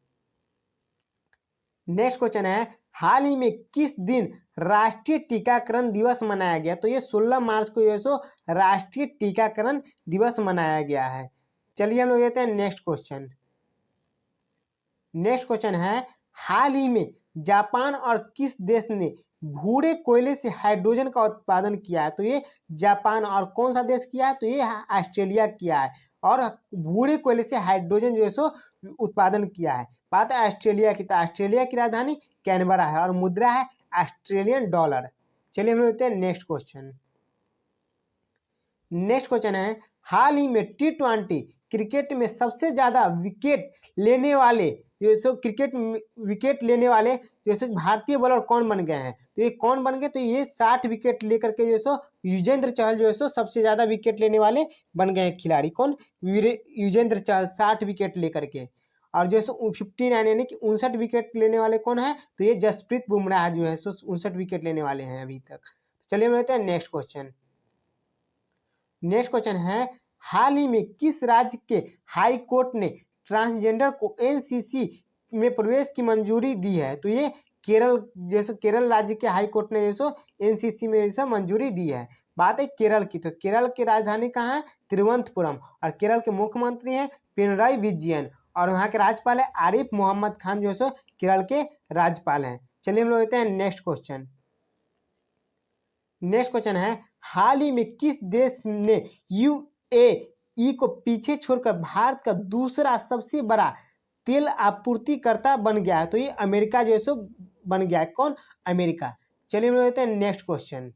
नेक्स्ट क्वेश्चन है, हाल ही में किस दिन राष्ट्रीय टीकाकरण दिवस मनाया गया? तो ये 16 मार्च को जो है सो राष्ट्रीय टीकाकरण दिवस मनाया गया है। चलिए हम लोग देखते हैं नेक्स्ट क्वेश्चन। नेक्स्ट क्वेश्चन है, हाल ही में जापान और किस देश ने भूरे कोयले से हाइड्रोजन का उत्पादन किया है? तो ये जापान और कौन सा देश किया है? तो ये ऑस्ट्रेलिया किया है। और भूरे कोयले से हाइड्रोजन जो है सो उत्पादन किया है। बात है ऑस्ट्रेलिया की, तो ऑस्ट्रेलिया की राजधानी कैनबरा है और मुद्रा है ऑस्ट्रेलियन डॉलर। चलिए हम लेते हैं नेक्स्ट क्वेश्चन। नेक्स्ट क्वेश्चन है, हाल ही में T20 क्रिकेट में सबसे ज्यादा विकेट लेने वाले जो सो विकेट लेने वाले जो सो भारतीय बॉलर कौन बन गए हैं? तो ये कौन बन गए? तो ये 60 विकेट लेकर के जो सो युजेंद्र चहल जो है सो सबसे ज्यादा विकेट लेने वाले बन गए हैं खिलाड़ी। कौन? युजेंद्र चहल 60 विकेट लेकर के। और जो सो 59 यानी कि 59 विकेट लेने वाले कौन है? तो ये जसप्रीत बुमराह जो है सो 59 विकेट लेने वाले हैं अभी तक। चलिए हम लेते हैं नेक्स्ट क्वेश्चन। नेक्स्ट क्वेश्चन है, हाल ही में किस राज्य के हाई कोर्ट ने ट्रांसजेंडर को एनसीसी में प्रवेश की मंजूरी दी है? तो ये केरल जैसे केरल राज्य के हाई कोर्ट ने जैसो एनसीसी में जैसा मंजूरी दी है। बात है केरल की, तो केरल की राजधानी कहाँ है? तिरुवनंतपुरम। और केरल के मुख्यमंत्री हैं पिनराई विजयन और वहाँ के राज्यपाल है आरिफ मोहम्मद खान जो सो केरल के राज्यपाल हैं। चलिए हम लोग लेते हैं नेक्स्ट क्वेश्चन। नेक्स्ट क्वेश्चन है, हाल ही में किस देश ने यूएई को पीछे छोड़कर भारत का दूसरा सबसे बड़ा तेल आपूर्तिकर्ता बन गया है? तो ये अमेरिका जो है सो बन गया है। कौन? अमेरिका। चलिए हम लोग लेते हैं नेक्स्ट क्वेश्चन।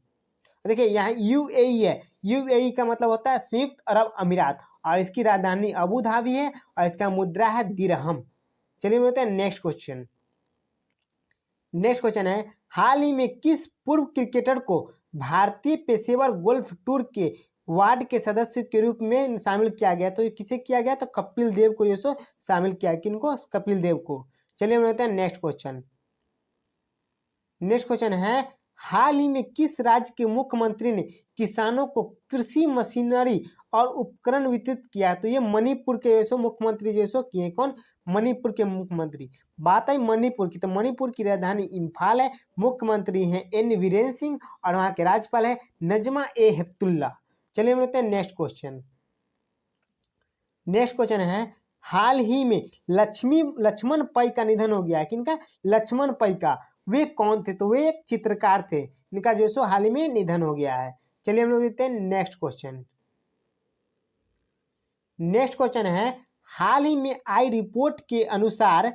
देखिए यहाँ यूएई है, यूएई का मतलब होता है संयुक्त अरब अमीरात और इसकी राजधानी अबू धाबी है और इसका मुद्रा है दिरहम। चलिए हम लेते हैं नेक्स्ट क्वेश्चन। नेक्स्ट क्वेश्चन है, हाल ही में किस पूर्व क्रिकेटर को भारतीय पेशेवर गोल्फ टूर के वार्ड के सदस्य के रूप में शामिल किया गया? तो किसे किया गया? तो कपिल देव को जो सो शामिल किया। किनको? कपिल देव को। चलिए हम लेते हैं नेक्स्ट क्वेश्चन। नेक्स्ट क्वेश्चन है, हाल ही में किस राज्य के मुख्यमंत्री ने किसानों को कृषि मशीनरी और उपकरण वितरित किया? तो ये मणिपुर के जो मुख्यमंत्री जो किए। कौन? मणिपुर के मुख्यमंत्री। बात है मणिपुर की, तो मणिपुर की राजधानी इम्फाल है। मुख्यमंत्री हैं एन वीरेन सिंह और वहाँ के राज्यपाल है नजमा ए हेपतुल्ला। चलिए हम लेते हैं नेक्स्ट क्वेश्चन। नेक्स्ट क्वेश्चन है, हाल ही में लक्ष्मण पै का निधन हो गया है। किनका? लक्ष्मण पै का। वे कौन थे? तो वे एक चित्रकार थे। इनका जो सो हाल ही में निधन हो गया है। चलिए हम लोग देखते हैं नेक्स्ट क्वेश्चन। नेक्स्ट क्वेश्चन है, हाल ही में आई रिपोर्ट के अनुसार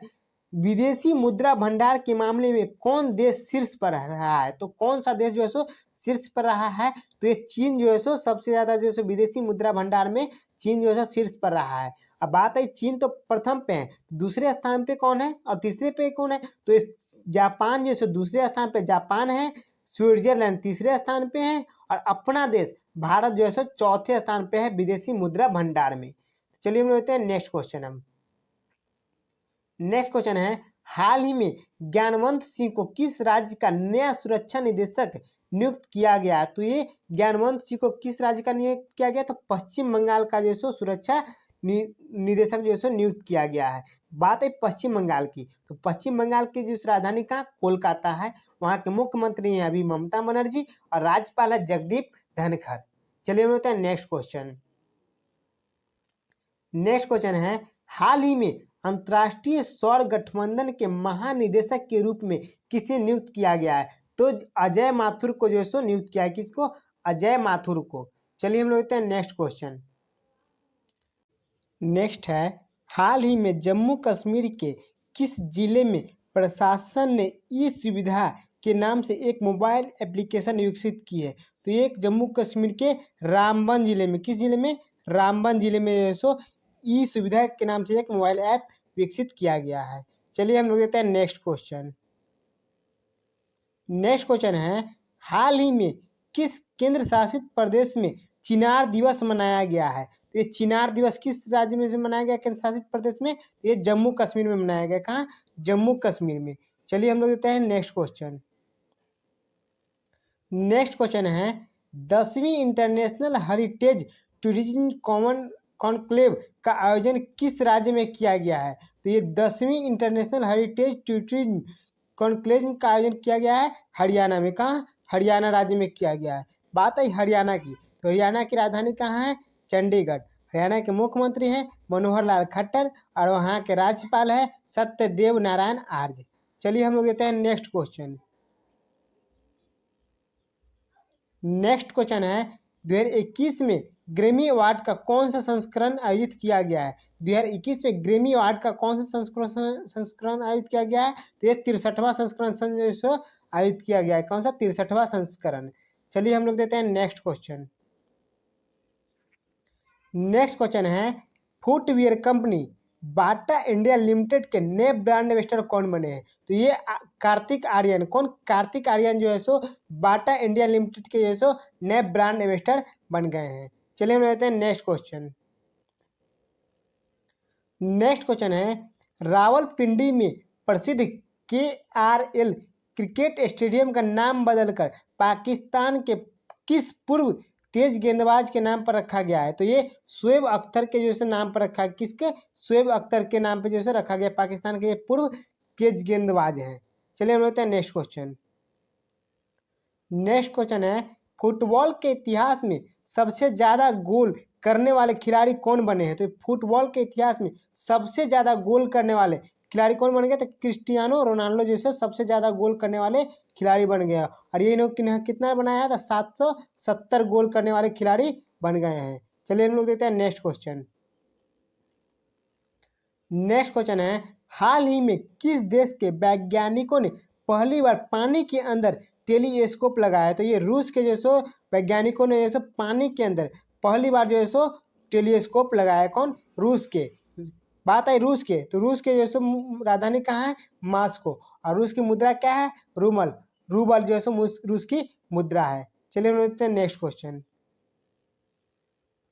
विदेशी मुद्रा भंडार के मामले में कौन देश शीर्ष पर रहा है? तो कौन सा देश जो है सो शीर्ष पर रहा है? तो ये चीन जो है सो सबसे ज्यादा जो है सो विदेशी मुद्रा भंडार में चीन जो है सो शीर्ष पर रहा है। अब बात है चीन तो प्रथम पे है, दूसरे स्थान पे कौन है और तीसरे पे कौन है? तो जापान जो है दूसरे स्थान पे जापान है, स्विट्जरलैंड तीसरे स्थान पे है और अपना देश भारत जो है सो चौथे स्थान पे है विदेशी मुद्रा भंडार में। चलिए हम लेते हैं नेक्स्ट क्वेश्चन। हम नेक्स्ट क्वेश्चन है, हाल ही में ज्ञानवंत सिंह को किस राज्य का नया सुरक्षा निदेशक नियुक्त किया गया? तो ये ज्ञानवंत सिंह को किस राज्य का नियुक्त किया गया? तो पश्चिम बंगाल का जो सुरक्षा निदेशक जो है सो नियुक्त किया गया है। बात है पश्चिम बंगाल की, तो पश्चिम बंगाल की जो राजधानी कहाँ, कोलकाता है। वहाँ के मुख्यमंत्री हैं अभी ममता बनर्जी और राज्यपाल है जगदीप धनखड़। चलिए हम लोग हैं नेक्स्ट क्वेश्चन। नेक्स्ट क्वेश्चन है, हाल ही में अंतर्राष्ट्रीय सौर गठबंधन के महानिदेशक के रूप में किसे नियुक्त किया गया है? तो अजय माथुर को जो है सो नियुक्त किया है। किसको? अजय माथुर को। चलिए हम लोग लेते हैं नेक्स्ट क्वेश्चन। नेक्स्ट है, हाल ही में जम्मू कश्मीर के किस जिले में प्रशासन ने ई सुविधा के नाम से एक मोबाइल एप्लीकेशन विकसित की है? तो ये जम्मू कश्मीर के रामबन जिले में, किस जिले में? रामबन जिले में जो है सो ई सुविधा के नाम से एक मोबाइल ऐप विकसित किया गया है। चलिए हम लोग देते हैं नेक्स्ट क्वेश्चन। नेक्स्ट क्वेश्चन है, हाल ही में किस केंद्र शासित प्रदेश में चिनार दिवस मनाया गया है? तो ये चिनार दिवस किस राज्य में से मनाया गया, केंद्र शासित प्रदेश में? ये जम्मू कश्मीर में मनाया गया। कहाँ? जम्मू कश्मीर में। चलिए हम लोग देते हैं नेक्स्ट क्वेश्चन। नेक्स्ट क्वेश्चन है, 10वीं इंटरनेशनल हेरिटेज टूरिज्म कॉन्क्लेव का आयोजन किस राज्य में किया गया है? तो ये 10वीं इंटरनेशनल हेरिटेज टूरिज्म कॉन्क्लेव का आयोजन किया गया है हरियाणा में। कहाँ? हरियाणा राज्य में किया गया है। बात है हरियाणा की, तो हरियाणा की राजधानी कहाँ है? चंडीगढ़। हरियाणा के मुख्यमंत्री हैं मनोहर लाल खट्टर और वहाँ के राज्यपाल है सत्यदेव नारायण आर्य। चलिए हम लोग देते हैं नेक्स्ट क्वेश्चन। नेक्स्ट क्वेश्चन है, 2021 में ग्रैमी अवार्ड का कौन सा संस्करण आयोजित किया गया है? 2021 में ग्रैमी अवार्ड का कौन सा संस्करण आयोजित किया गया है? तो ये 63वां संस्करण जो है आयोजित किया गया है। कौन सा? 63वां संस्करण। चलिए हम लोग देते हैं नेक्स्ट क्वेश्चन। नेक्स्ट क्वेश्चन है, footwear company Bata India limited के नए ब्रांड एम्बेसडर कौन बने हैं? तो ये कार्तिक आर्यन। कौन? कार्तिक आर्यन जो है सो बाटा इंडिया लिमिटेड के जो है सो नए ब्रांड एम्बेसडर बन गए हैं। चलिए हम लेते हैं नेक्स्ट क्वेश्चन। नेक्स्ट क्वेश्चन है, रावलपिंडी में प्रसिद्ध KRL क्रिकेट स्टेडियम का नाम बदलकर पाकिस्तान के किस पूर्व तेज गेंदबाज के नाम पर रखा गया है? तो ये शोएब अख्तर के जैसे नाम पर रखा है। किसके? शोएब अख्तर के नाम पे जैसे रखा गया। पाकिस्तान के ये पूर्व तेज गेंदबाज हैं। चलिए हम लेते हैं नेक्स्ट क्वेश्चन। नेक्स्ट क्वेश्चन है, फुटबॉल के इतिहास में सबसे ज्यादा गोल करने वाले खिलाड़ी कौन बने हैं? तो फुटबॉल के इतिहास में सबसे ज्यादा गोल करने वाले खिलाड़ी कौन बन गए? तो क्रिस्टियानो रोनाल्डो जैसे सबसे ज्यादा गोल करने वाले खिलाड़ी बन गया। और ये इन्होंने कितना बनाया था? 770 गोल करने वाले खिलाड़ी बन गए हैं। चलिए हम लोग देते हैं नेक्स्ट क्वेश्चन। नेक्स्ट क्वेश्चन है, हाल ही में किस देश के वैज्ञानिकों ने पहली बार पानी के अंदर टेलीस्कोप लगाया है? तो ये रूस के जो सो वैज्ञानिकों ने जैसे पानी के अंदर पहली बार जो है सो टेलीस्कोप लगाया। कौन? रूस के। बात आई रूस के, तो रूस के जो सो राजधानी कहाँ है? मॉस्को। और रूस की मुद्रा क्या है? रूबल जो है सो रूस की मुद्रा है। चलिए हम देखते हैं नेक्स्ट क्वेश्चन।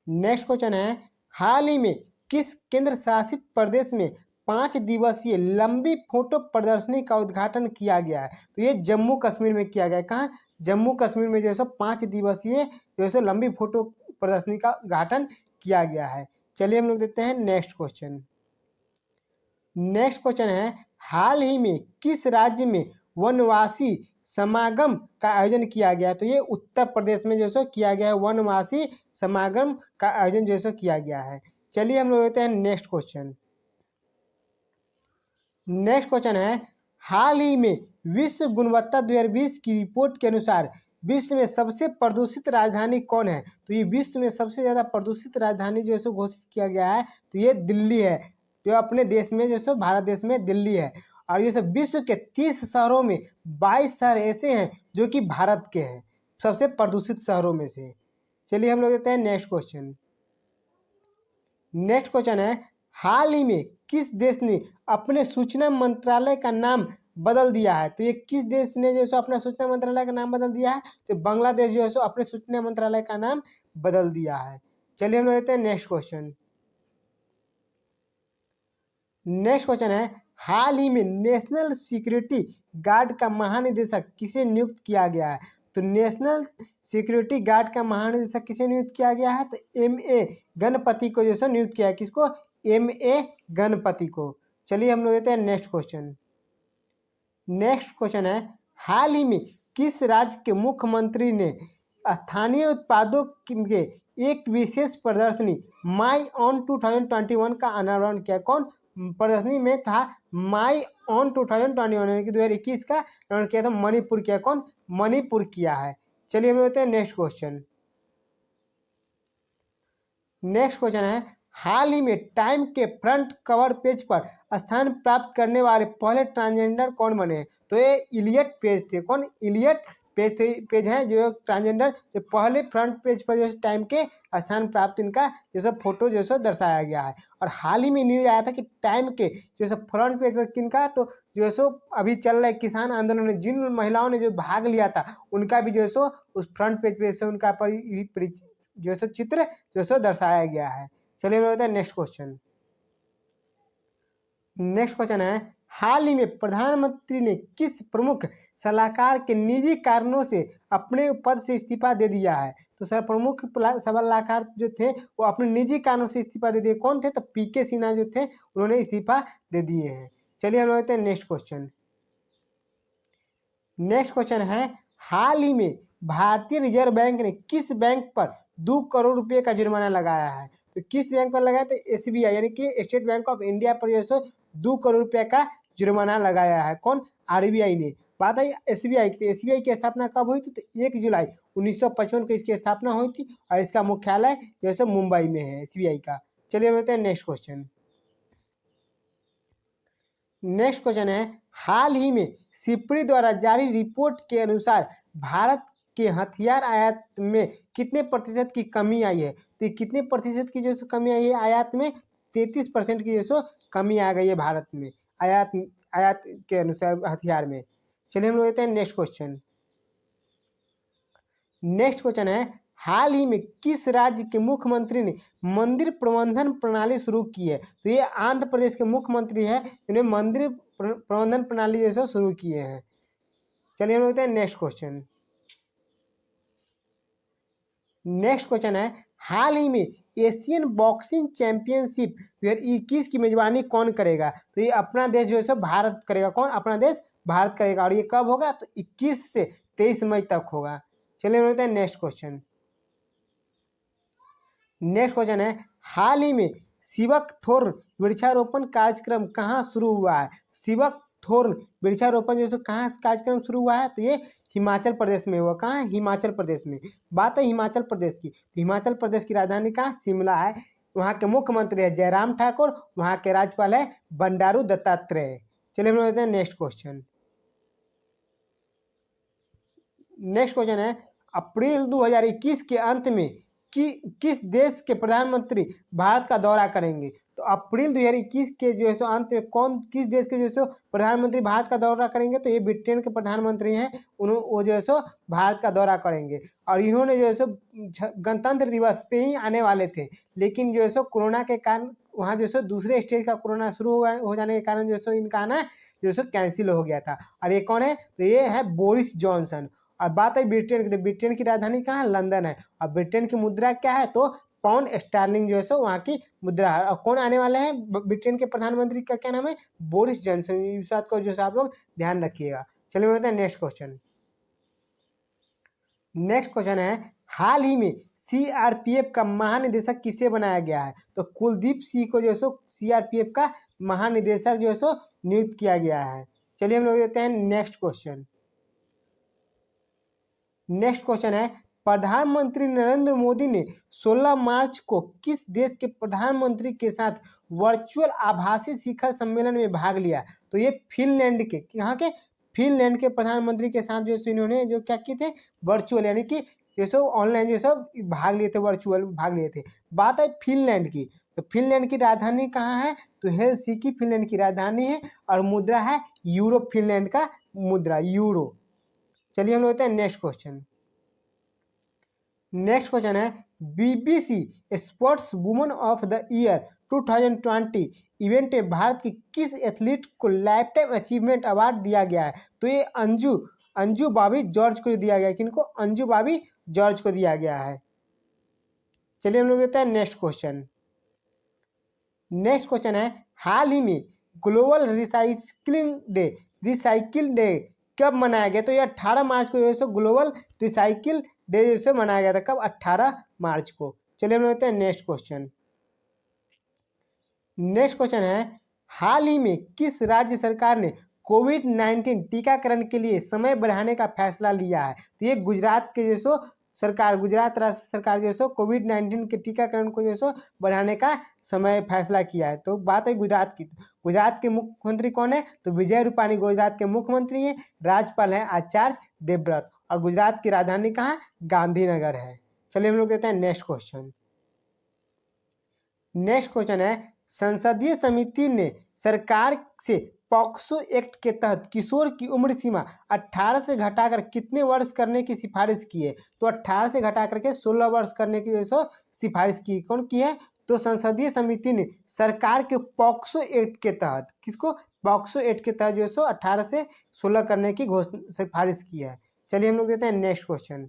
नेक्स्ट क्वेश्चन है, हाल ही में किस केंद्र शासित प्रदेश में 5 दिवसीय लंबी फोटो प्रदर्शनी का उद्घाटन किया गया है? तो ये जम्मू कश्मीर में किया गया है। कहाँ? जम्मू कश्मीर में जो है 5 दिवसीय जो है लंबी फोटो प्रदर्शनी का उद्घाटन किया गया है। चलिए हम लोग देखते हैं नेक्स्ट क्वेश्चन। नेक्स्ट क्वेश्चन है, हाल ही में किस राज्य में वनवासी समागम का आयोजन किया गया? तो ये उत्तर प्रदेश में जो सो किया गया है। वनवासी समागम का आयोजन जो सो किया गया है। चलिए हम लोग लेते हैं नेक्स्ट क्वेश्चन। नेक्स्ट क्वेश्चन है, हाल ही में विश्व गुणवत्ता 2020 की रिपोर्ट के अनुसार विश्व में सबसे प्रदूषित राजधानी कौन है? तो ये विश्व में सबसे ज्यादा प्रदूषित राजधानी जो है सो घोषित किया गया है। तो ये दिल्ली है। जो अपने देश में जो सो भारत देश में दिल्ली है। और ये सब विश्व के 30 शहरों में 22 शहर ऐसे हैं जो कि भारत के हैं, सबसे प्रदूषित शहरों में से। चलिए हम लोग देते हैं नेक्स्ट क्वेश्चन। नेक्स्ट क्वेश्चन है, हाल ही में किस देश ने अपने सूचना मंत्रालय का नाम बदल दिया है? तो ये किस देश ने जो सो अपना सूचना मंत्रालय का नाम बदल दिया है? तो बांग्लादेश जो है सो अपने सूचना मंत्रालय का नाम बदल दिया है। चलिए हम लोग देते हैं नेक्स्ट क्वेश्चन। नेक्स्ट क्वेश्चन है, हाल ही में नेशनल सिक्योरिटी गार्ड का महानिदेशक किसे नियुक्त किया गया है? तो नेशनल सिक्योरिटी गार्ड का महानिदेशक किसे नियुक्त किया गया है? तो M.A. गणपति को जो है नियुक्त किया है। किसको? M.A. गणपति को। चलिए हम लोग देते हैं नेक्स्ट क्वेश्चन। नेक्स्ट क्वेश्चन है, हाल ही में किस राज्य के मुख्यमंत्री ने स्थानीय उत्पादों के एक विशेष प्रदर्शनी माई ऑन 2021 का अनावरण किया? कौन प्रदर्शनी में था? माई ऑन 2021 यानी कि 2021 का अनावरण किया था मणिपुर किया। कौन? मणिपुर किया है। चलिए हम लेते हैं नेक्स्ट क्वेश्चन। नेक्स्ट क्वेश्चन है, हाल ही में टाइम के फ्रंट कवर पेज पर स्थान प्राप्त करने वाले पहले ट्रांसजेंडर कौन बने हैं? तो ये इलियट पेज थे। कौन? इलियट पेज है जो ट्रांसजेंडर जो पहले फ्रंट पेज पर जो है टाइम के स्थान प्राप्त इनका जो है फोटो जो है दर्शाया गया है। और हाल ही में न्यूज आया था कि टाइम के जो है फ्रंट पेज पर किनका, तो जो है अभी चल रहा है किसान आंदोलन में जिन महिलाओं ने जो भाग लिया था उनका भी जो है उस फ्रंट पेज पे से उनका जो है चित्र जो है दर्शाया गया है। चलिए हम लोग नेक्स्ट क्वेश्चन। नेक्स्ट क्वेश्चन है, हाल ही में प्रधानमंत्री ने किस प्रमुख सलाहकार के निजी कारणों से अपने पद से इस्तीफा दे दिया है? तो सर प्रमुख सलाहकार जो थे वो अपने निजी कारणों से इस्तीफा दे दिए। कौन थे? तो पीके सिन्हा जो थे उन्होंने इस्तीफा दे दिए हैं। चलिए हम लोग नेक्स्ट क्वेश्चन। नेक्स्ट क्वेश्चन है, हाल ही में भारतीय रिजर्व बैंक ने किस बैंक पर 2 करोड़ रुपए का जुर्माना लगाया है? तो किस बैंक पर लगाया? तो SBI यानी कि स्टेट बैंक ऑफ इंडिया पर जो है 2 करोड़ रुपए का जुर्माना लगाया है। कौन? RBI ने। बात है SBI की। तो SBI की स्थापना कब हुई थी? तो 1 जुलाई 1955 को इसकी स्थापना हुई थी और इसका मुख्यालय जो है मुंबई में है SBI का। चलिए हम लेते हैं नेक्स्ट क्वेश्चन। नेक्स्ट क्वेश्चन है, हाल ही में सिप्री द्वारा जारी रिपोर्ट के अनुसार भारत के हथियार आयात में कितने प्रतिशत की कमी आई है? तो कितने प्रतिशत की जो कमी आई है आयात में? 33% की जो कमी आ गई है भारत में आयात के अनुसार हथियार में। चलिए हम लोग लेते हैं नेक्स्ट क्वेश्चन। नेक्स्ट क्वेश्चन है, हाल ही में किस राज्य के मुख्यमंत्री ने मंदिर प्रबंधन प्रणाली शुरू की है? तो ये आंध्र प्रदेश के मुख्यमंत्री है जिन्होंने मंदिर प्रबंधन प्रणाली जैसे शुरू किए हैं। चलिए हम लोग लेते हैं नेक्स्ट क्वेश्चन। नेक्स्ट क्वेश्चन है, हाल ही में एशियन बॉक्सिंग चैंपियनशिप 2021 की मेजबानी कौन करेगा? तो ये अपना देश जो है भारत करेगा। कौन? अपना देश भारत करेगा। और ये कब होगा? तो 21 से 23 मई तक होगा। चलिए हम लेते हैं नेक्स्ट क्वेश्चन। नेक्स्ट क्वेश्चन है, हाल ही में शिवक थोर्न वृक्षारोपण कार्यक्रम कहाँ शुरू हुआ है? शिवक थोर्न वृक्षारोपण जो कहाँ कार्यक्रम शुरू हुआ है? तो ये हिमाचल प्रदेश में हुआ। कहाँ? हिमाचल प्रदेश में। बात है हिमाचल प्रदेश की। तो हिमाचल प्रदेश की राजधानी कहाँ? शिमला है। वहाँ के मुख्यमंत्री है जयराम ठाकुर, वहाँ के राज्यपाल है बंडारू दत्तात्रेय। चलिए हम लोग लेते हैं नेक्स्ट क्वेश्चन। नेक्स्ट क्वेश्चन है, अप्रैल 2021 के अंत में किस देश के प्रधानमंत्री भारत का दौरा करेंगे? तो अप्रैल 2021 के जो है अंत में किस देश के जो है प्रधानमंत्री भारत का दौरा करेंगे? तो ये ब्रिटेन के प्रधानमंत्री हैं। वो जो है भारत का दौरा करेंगे। और इन्होंने जो है गणतंत्र दिवस पे ही आने वाले थे, लेकिन जो है कोरोना के कारण वहाँ जो है दूसरे स्टेज का कोरोना शुरू हो जाने के कारण जो है इनका आना जो है कैंसिल हो गया था। और ये कौन है? तो ये है बोरिस जॉनसन। और बात है ब्रिटेन की, तो ब्रिटेन की राजधानी कहाँ है? लंदन है। और ब्रिटेन की मुद्रा क्या है? तो पाउंड स्टर्लिंग जो है वहाँ की मुद्रा है। और कौन आने वाले हैं ब्रिटेन के प्रधानमंत्री का? क्या नाम है? Boris Johnson. इस बात को जो है आप लोग ध्यान रखिएगा। चलिए बढ़ते हैं नेक्स्ट क्वेश्चन। नेक्स्ट क्वेश्चन है, हाल ही में CRPF का महानिदेशक किसे बनाया गया है? तो कुलदीप सिंह को जो है CRPF का महानिदेशक जो है नियुक्त किया गया है। चलिए हम लोग देते हैं नेक्स्ट क्वेश्चन। नेक्स्ट क्वेश्चन है, प्रधानमंत्री नरेंद्र मोदी ने 16 मार्च को किस देश के प्रधानमंत्री के साथ वर्चुअल आभासी शिखर सम्मेलन में भाग लिया? तो ये फिनलैंड के, यहाँ के फिनलैंड के प्रधानमंत्री के साथ जो इन्होंने जो क्या किए थे? वर्चुअल यानी कि जो ऑनलाइन जो सब भाग लिए थे, वर्चुअल भाग लिए थे। बात है फिनलैंड की। तो फिनलैंड की राजधानी कहाँ है? तो हेलसिंकी फिनलैंड की राजधानी है। और मुद्रा है यूरो। फिनलैंड का मुद्रा यूरो। चलिए हम लोग लेते हैं नेक्स्ट क्वेश्चन। नेक्स्ट क्वेश्चन है, BBC sports woman of the year 2020 event में भारत की किस एथलीट को लाइफ टाइम अचीवमेंट अवार्ड दिया गया है? तो ये अंजू अंजू बॉबी जॉर्ज को दिया गया है। किनको? अंजू बॉबी जॉर्ज को दिया गया है। चलिए हम लोग देते हैं नेक्स्ट क्वेश्चन। नेक्स्ट क्वेश्चन है, हाल ही में ग्लोबल रिसाइकिल डे कब मनाया गया? तो ये 18 मार्च को जो है ग्लोबल रिसाइकिल डे जैसे मनाया गया था। कब? 18 मार्च को। चलिए हम लोग देते हैं नेक्स्ट क्वेश्चन। नेक्स्ट क्वेश्चन है, हाल ही में किस राज्य सरकार ने कोविड-19 टीकाकरण के लिए समय बढ़ाने का फैसला लिया है? तो ये गुजरात के जो सो सरकार, गुजरात राज्य सरकार जो सो कोविड-19 के टीकाकरण को जो सो बढ़ाने का समय फैसला किया है। तो बात है गुजरात की। गुजरात के मुख्यमंत्री कौन है? तो विजय रूपाणी गुजरात के मुख्यमंत्री हैं। राज्यपाल है आचार्य देवव्रत। और गुजरात की राजधानी कहाँ? गांधीनगर है। चलिए हम लोग देते हैं नेक्स्ट क्वेश्चन। नेक्स्ट क्वेश्चन है, संसदीय समिति ने सरकार से पॉक्सो एक्ट के तहत किशोर की उम्र सीमा 18 से घटाकर कितने वर्ष करने की सिफारिश की है? तो 18 से घटा करके 16 वर्ष करने की जो है सिफारिश की। कौन की है? तो संसदीय समिति ने सरकार के पॉक्सो एक्ट के तहत, किसको? पॉक्सो एक्ट के तहत जो है 18 से 16 करने की सिफारिश की है। चलिए हम लोग देते हैं नेक्स्ट क्वेश्चन।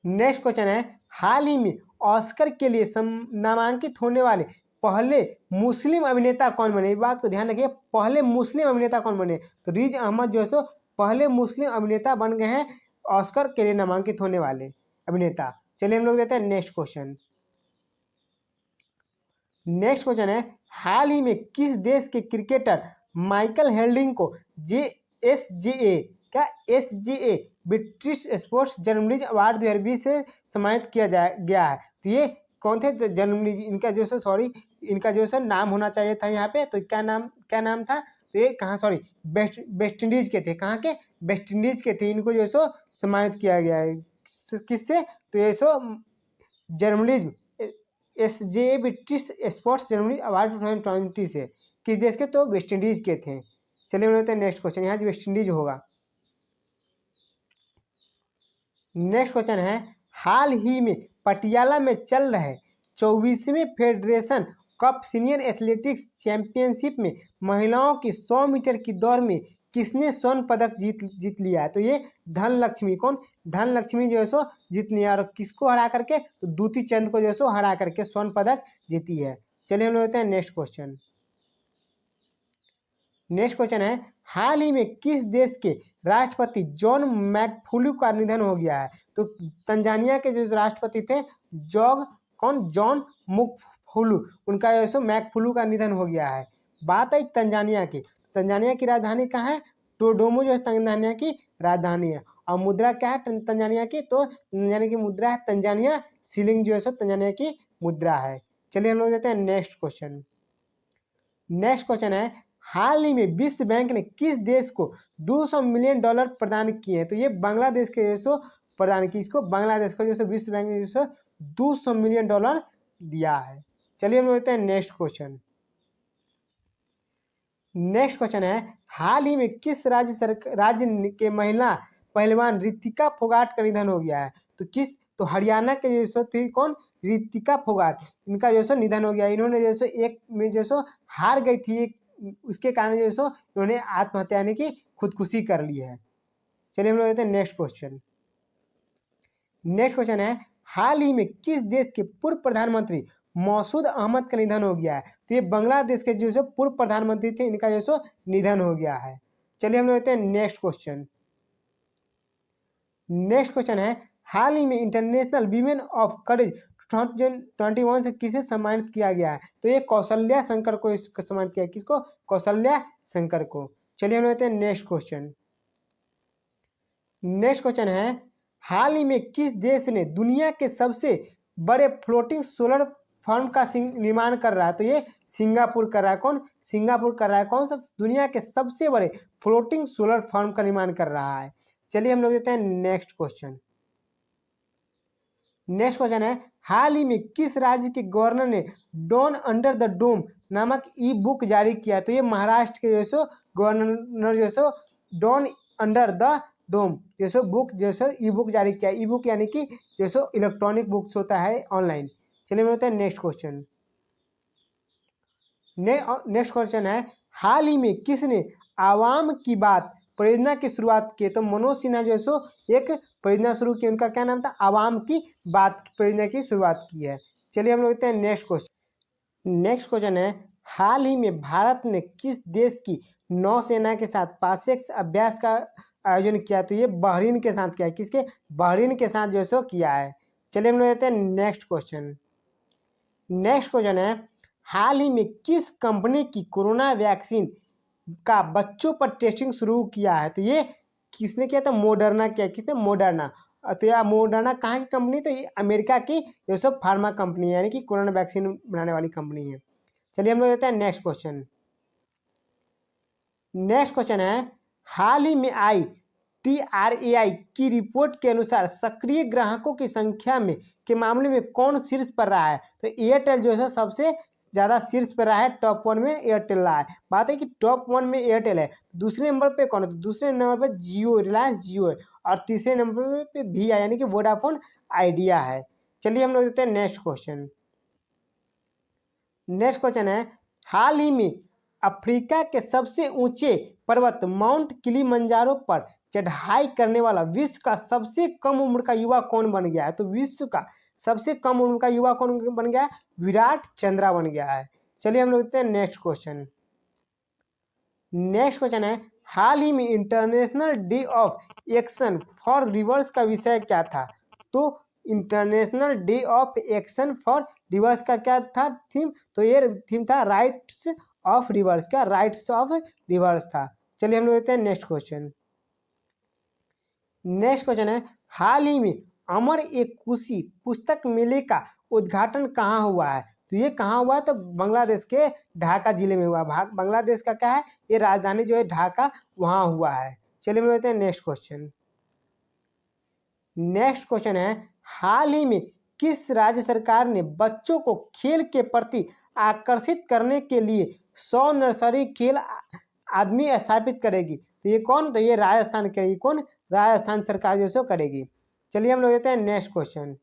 नेक्स्ट क्वेश्चन है, हाल ही में ऑस्कर के लिए नामांकित होने वाले पहले मुस्लिम अभिनेता कौन बने? इस बात को ध्यान रखिए, पहले मुस्लिम अभिनेता कौन बने? तो रिज अहमद जो है सो पहले मुस्लिम अभिनेता बन गए हैं ऑस्कर के लिए नामांकित होने वाले अभिनेता। चलिए हम लोग देते हैं नेक्स्ट क्वेश्चन। नेक्स्ट क्वेश्चन है, हाल ही में किस देश के क्रिकेटर माइकल हेल्डिंग को SGA British sports journalism award 2020 से सम्मानित किया गया है? तो ये कौन थे? जर्नलिज्म, इनका जो है इनका जो है नाम होना चाहिए था यहाँ पे। तो क्या नाम था? तो ये कहाँ, सॉरी, वेस्ट इंडीज के थे। कहाँ के? वेस्ट इंडीज के थे। इनको जो है सम्मानित किया गया है। किससे? तो ये journalism SGA British sports journalism award 2020 से। किस देश के? तो वेस्ट इंडीज के थे। चलिए बोलते हैं नेक्स्ट क्वेश्चन। यहाँ वेस्ट इंडीज होगा। नेक्स्ट क्वेश्चन है, हाल ही में पटियाला में चल रहे 24वें federation cup senior athletics championship में महिलाओं की 100 मीटर की दौड़ में किसने स्वर्ण पदक जीत लिया है? तो ये धनलक्ष्मी। कौन? धनलक्ष्मी जो है जीत लिया। और किसको हरा करके? तो दूती चंद को जो है हरा करके स्वर्ण पदक जीती है। चलिए हम लोग लेते हैं नेक्स्ट क्वेश्चन। नेक्स्ट क्वेश्चन है, हाल ही में किस देश के राष्ट्रपति जॉन मैकफुलू का निधन हो गया है? तो तंजानिया के जो राष्ट्रपति थे जॉन मैकफुलू, उनका जो है मैकफुलू का निधन हो गया है। बात है तंजानिया की। तंजानिया की राजधानी कहाँ है? डोडोमो जो है तंजानिया की राजधानी है। और मुद्रा क्या है तंजानिया की? तो तंजानिया की मुद्रा है तंजानिया शिलिंग जो है तंजानिया की मुद्रा है। चलिए हम लोग देते हैं नेक्स्ट क्वेश्चन। नेक्स्ट क्वेश्चन है, हाल ही में विश्व बैंक ने किस देश को $200 मिलियन प्रदान किए हैं? तो ये बांग्लादेश के जो प्रदान की। इसको बांग्लादेश को जो विश्व बैंक ने जो $200 मिलियन दिया है। चलिए हम लोग लेते हैं नेक्स्ट क्वेश्चन। नेक्स्ट क्वेश्चन है, हाल ही में किस राज्य के महिला पहलवान रितिका फोगाट का निधन हो गया है? तो किस? तो हरियाणा के जो थी कौन? रितिका फोगाट। इनका जो निधन हो गया। इन्होंने जो एक में जो हार गई थी, उसके कारण जो इन्होंने आत्महत्या यानी कि खुदकुशी कर ली है। चलिए हम लोग लेते हैं नेक्स्ट क्वेश्चन। नेक्स्ट क्वेश्चन है, हाल ही में किस देश के पूर्व प्रधानमंत्री मसूद अहमद का निधन हो गया है? तो ये बांग्लादेश के जो पूर्व प्रधानमंत्री थे, इनका जो निधन हो गया है। चलिए हम लोग लेते हैं नेक्स्ट क्वेश्चन। नेक्स्ट क्वेश्चन है, हाल ही में इंटरनेशनल वीमेन ऑफ करेज 2021 से किसे सम्मानित किया गया है? तो ये कौशल्या शंकर को इसको सम्मानित किया। किसको? कौशल्या शंकर को। चलिए हम लेते हैं नेक्स्ट क्वेश्चन। नेक्स्ट क्वेश्चन है, हाल ही में किस देश ने दुनिया के सबसे बड़े फ्लोटिंग सोलर फार्म का निर्माण कर रहा है? तो ये सिंगापुर कर रहा है। कौन? सिंगापुर कर रहा है। कौन सा? दुनिया के सबसे बड़े फ्लोटिंग सोलर फार्म का निर्माण कर रहा है। चलिए हम लोग देते हैं नेक्स्ट क्वेश्चन। नेक्स्ट क्वेश्चन है, हाल ही में किस राज्य के गवर्नर ने डॉन अंडर द डोम नामक ई बुक जारी किया? तो ये महाराष्ट्र के जो गवर्नर जो डॉन अंडर द डोम जो बुक जो ई बुक जारी किया। ई बुक यानी कि जो इलेक्ट्रॉनिक बुक्स होता है ऑनलाइन। चलिए बोलते हैं नेक्स्ट क्वेश्चन। नेक्स्ट क्वेश्चन है, हाल ही में किसने आवाम की बात परियोजना की शुरुआत की? तो मनोज सिन्हा जो है सो एक परियोजना शुरू की, उनका क्या नाम था? आवाम की बात परियोजना की शुरुआत की है। चलिए हम लोग देखते हैं नेक्स्ट क्वेश्चन। नेक्स्ट क्वेश्चन है, हाल ही में भारत ने किस देश की नौसेना के साथ पासेक्स अभ्यास का आयोजन किया? तो ये बहरीन के साथ किया है। किसके? बहरीन के साथ जो है सो किया है। चलिए हम लोग देखते हैं नेक्स्ट क्वेश्चन। नेक्स्ट क्वेश्चन है, हाल ही में किस कंपनी की कोरोना वैक्सीन का बच्चों पर टेस्टिंग शुरू किया है? तो ये किसने किया था? मोडर्ना किया। किसने? मोडर्ना। तो यह मोडर्ना कहाँ की कंपनी? तो ये अमेरिका की जो सब फार्मा कंपनी है, यानी कि कोरोना वैक्सीन बनाने वाली कंपनी है। चलिए हम लोग देखते हैं नेक्स्ट क्वेश्चन। नेक्स्ट क्वेश्चन है, हाल ही में आई TRAI की रिपोर्ट के अनुसार सक्रिय ग्राहकों की संख्या में के मामले में कौन शीर्ष पर रहा है? तो एयरटेल जो है सबसे ज़्यादा शीर्ष पर रहा है। टॉप 1 में एयरटेल रहा है। बात है कि टॉप 1 में एयरटेल है, दूसरे नंबर पे कौन है? तो दूसरे नंबर पे जियो, रिलायंस जियो है, और तीसरे नंबर पे भी है, यानी कि वोडाफोन आइडिया है। चलिए हम लोग देखते हैं नेक्स्ट क्वेश्चन। नेक्स्ट क्वेश्चन है, हाल ही में अफ्रीका के सबसे ऊंचे पर्वत माउंट किलिमंजारो पर चढ़ाई करने वाला विश्व का सबसे कम उम्र का युवा कौन बन गया है? तो विश्व का सबसे कम उम्र का युवा कौन बन गया है? विराट चंद्रा बन गया है। चलिए हम लोग देखते हैं नेक्स्ट क्वेश्चन। नेक्स्ट क्वेश्चन है, हाल ही में international day of action for reverse का विषय क्या था? तो international day of action for reverse का क्या था थीम? तो ये थीम था राइट्स ऑफ रिवर्स। क्या? राइट्स ऑफ रिवर्स था। चलिए हम लोग देखते हैं नेक्स्ट क्वेश्चन। नेक्स्ट क्वेश्चन है, हाल ही में अमर एकुशी पुस्तक मेले का उद्घाटन कहाँ हुआ है? तो ये कहाँ हुआ है? तो बांग्लादेश के ढाका जिले में हुआ। बांग्लादेश का क्या है? ये राजधानी जो है ढाका, वहाँ हुआ है। चलिए हम लेते हैं नेक्स्ट क्वेश्चन। नेक्स्ट क्वेश्चन है, हाल ही में किस राज्य सरकार ने बच्चों को खेल के प्रति आकर्षित करने के लिए 100 नर्सरी खेल आदमी स्थापित करेगी? तो ये कौन? तो ये राजस्थान करेगी। कौन? राजस्थान सरकार जो सो करेगी। चलिए हम लोग देते हैं नेक्स्ट क्वेश्चन।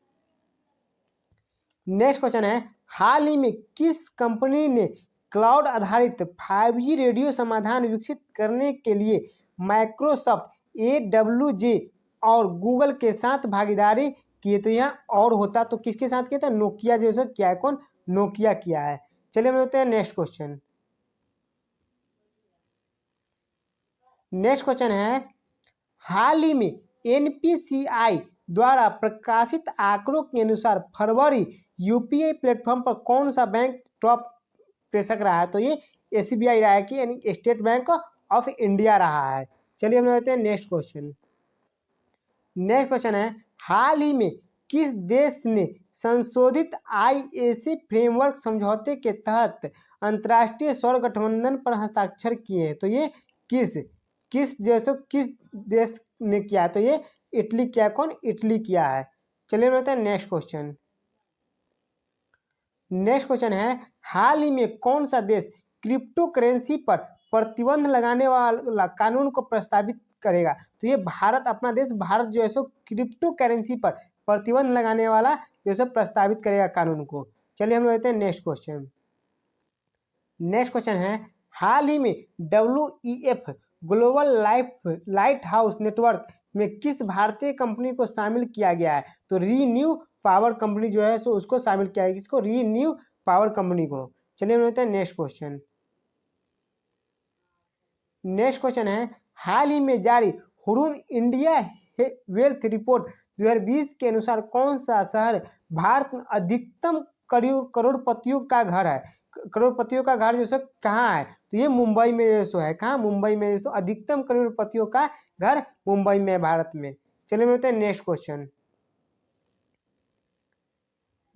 नेक्स्ट क्वेश्चन है, हाल ही में किस कंपनी ने क्लाउड आधारित 5G रेडियो समाधान विकसित करने के लिए माइक्रोसॉफ्ट AWJ और गूगल के साथ भागीदारी की? तो यहाँ और होता तो किसके साथ किया था? नोकिया जो है किया है। कौन? नोकिया किया है। चलिए हम लेते हैं नेक्स्ट क्वेश्चन। नेक्स्ट क्वेश्चन है, हाल ही में NPCI द्वारा प्रकाशित आंकड़ों के अनुसार फरवरी UPI प्लेटफॉर्म पर कौन सा बैंक टॉप प्रेषक रहा है? तो ये SBI रहा है, कि यानी स्टेट बैंक ऑफ इंडिया रहा है। चलिए हम लेते हैं नेक्स्ट क्वेश्चन। नेक्स्ट क्वेश्चन है, हाल ही में किस देश ने संशोधित IAC फ्रेमवर्क समझौते के तहत अंतर्राष्ट्रीय सौर गठबंधन पर हस्ताक्षर किए हैं? तो ये किस देश ने किया है? तो ये इटली किया। कौन? इटली किया है। चलिए बढ़ते हैं नेक्स्ट क्वेश्चन। नेक्स्ट क्वेश्चन है, हाल ही में कौन सा देश क्रिप्टो करेंसी पर प्रतिबंध लगाने वाला कानून को प्रस्तावित करेगा? तो ये भारत, अपना देश भारत जो है सो क्रिप्टो करेंसी पर प्रतिबंध लगाने वाला जो है प्रस्तावित करेगा कानून को। चलिए हम लेते हैं नेक्स्ट क्वेश्चन। नेक्स्ट क्वेश्चन है, हाल ही में WEF global light house network में किस भारतीय कंपनी को शामिल किया गया है? तो रीन्यू पावर कंपनी जो है सो उसको शामिल किया है। किसको? रीन्यू पावर कंपनी को। चलिए हम लेते हैं नेक्स्ट क्वेश्चन। नेक्स्ट क्वेश्चन है, हाल ही में जारी हुरून इंडिया वेल्थ रिपोर्ट 2020 के अनुसार कौन सा शहर भारत में अधिकतम करोड़पतियों का घर है? करोड़पतियों का घर जो सो कहाँ है? तो ये मुंबई में जो सो है। कहाँ? मुंबई में जो सो अधिकतम करोड़पतियों का घर मुंबई में है, भारत में। चलिए मिलते हैं नेक्स्ट क्वेश्चन।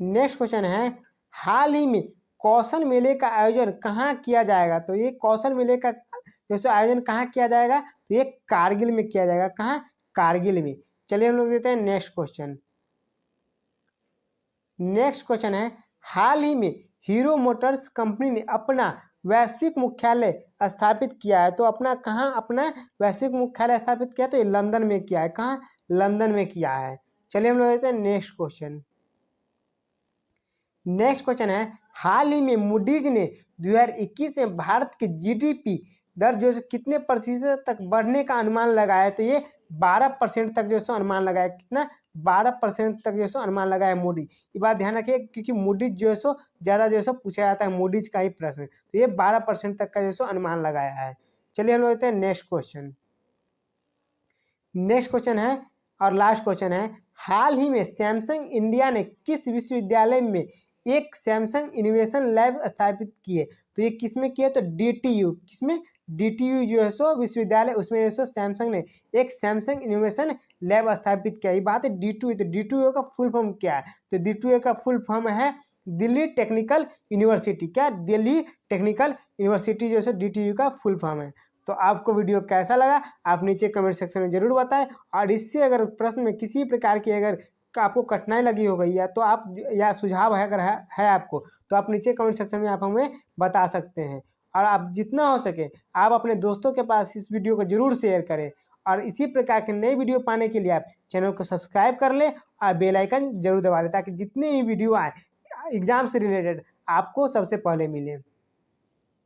नेक्स्ट क्वेश्चन है, हाल ही में कौशल मेले का आयोजन कहाँ किया जाएगा? तो ये कौशल मेले का जो सो आयोजन कहाँ किया जाएगा? तो ये कारगिल में किया जाएगा। कहाँ? कारगिल में। चलिए हम लोग देते हैं नेक्स्ट क्वेश्चन। नेक्स्ट क्वेश्चन है, हाल ही में हीरो मोटर्स कंपनी ने अपना वैश्विक मुख्यालय स्थापित किया है। तो अपना कहाँ अपना वैश्विक मुख्यालय स्थापित किया? तो ये लंदन में किया है। कहाँ? लंदन में किया है। चलिए हम लोग देते हैं नेक्स्ट क्वेश्चन। नेक्स्ट क्वेश्चन है, हाल ही में मूडीज ने 2021 में भारत की GDP दर जो है कितने प्रतिशत तक बढ़ने का अनुमान लगाया, तो ये 12% तक जो है अनुमान लगाया। कितना? 12% तक जो है अनुमान लगाया मोदी। ये बात ध्यान रखिए, क्योंकि मूडीज जो है ज़्यादा जो है पूछा जाता है, मूडीज का ही प्रश्न, तो ये 12% तक का जो है अनुमान लगाया है। चलिए हम लोग देखते हैं नेक्स्ट क्वेश्चन। नेक्स्ट क्वेश्चन है और लास्ट क्वेश्चन है, हाल ही में सैमसंग इंडिया ने किस विश्वविद्यालय में एक सैमसंग इनोवेशन लैब स्थापित की है? तो ये किस में किया? तो DTU, किसमें? DTU जो है विश्वविद्यालय, उसमें जो सैमसंग ने एक सैमसंग इनोवेशन लैब स्थापित किया। ये बात है DTU। तो DTU का फुल फॉर्म क्या है? तो DTU का फुल फॉर्म है दिल्ली टेक्निकल यूनिवर्सिटी। क्या? दिल्ली टेक्निकल यूनिवर्सिटी जो है DTU का फुल फॉर्म है। तो आपको वीडियो कैसा लगा आप नीचे कमेंट सेक्शन में ज़रूर बताएं, और इससे अगर प्रश्न में किसी प्रकार की अगर आपको कठिनाई लगी हो गई है तो आप, या सुझाव है अगर है आपको, तो आप नीचे कमेंट सेक्शन में आप हमें बता सकते हैं। और आप जितना हो सके आप अपने दोस्तों के पास इस वीडियो को जरूर शेयर करें, और इसी प्रकार के नई वीडियो पाने के लिए आप चैनल को सब्सक्राइब कर लें और बेल आइकन जरूर दबा लें, ताकि जितने भी वीडियो आए एग्जाम से रिलेटेड आपको सबसे पहले मिले।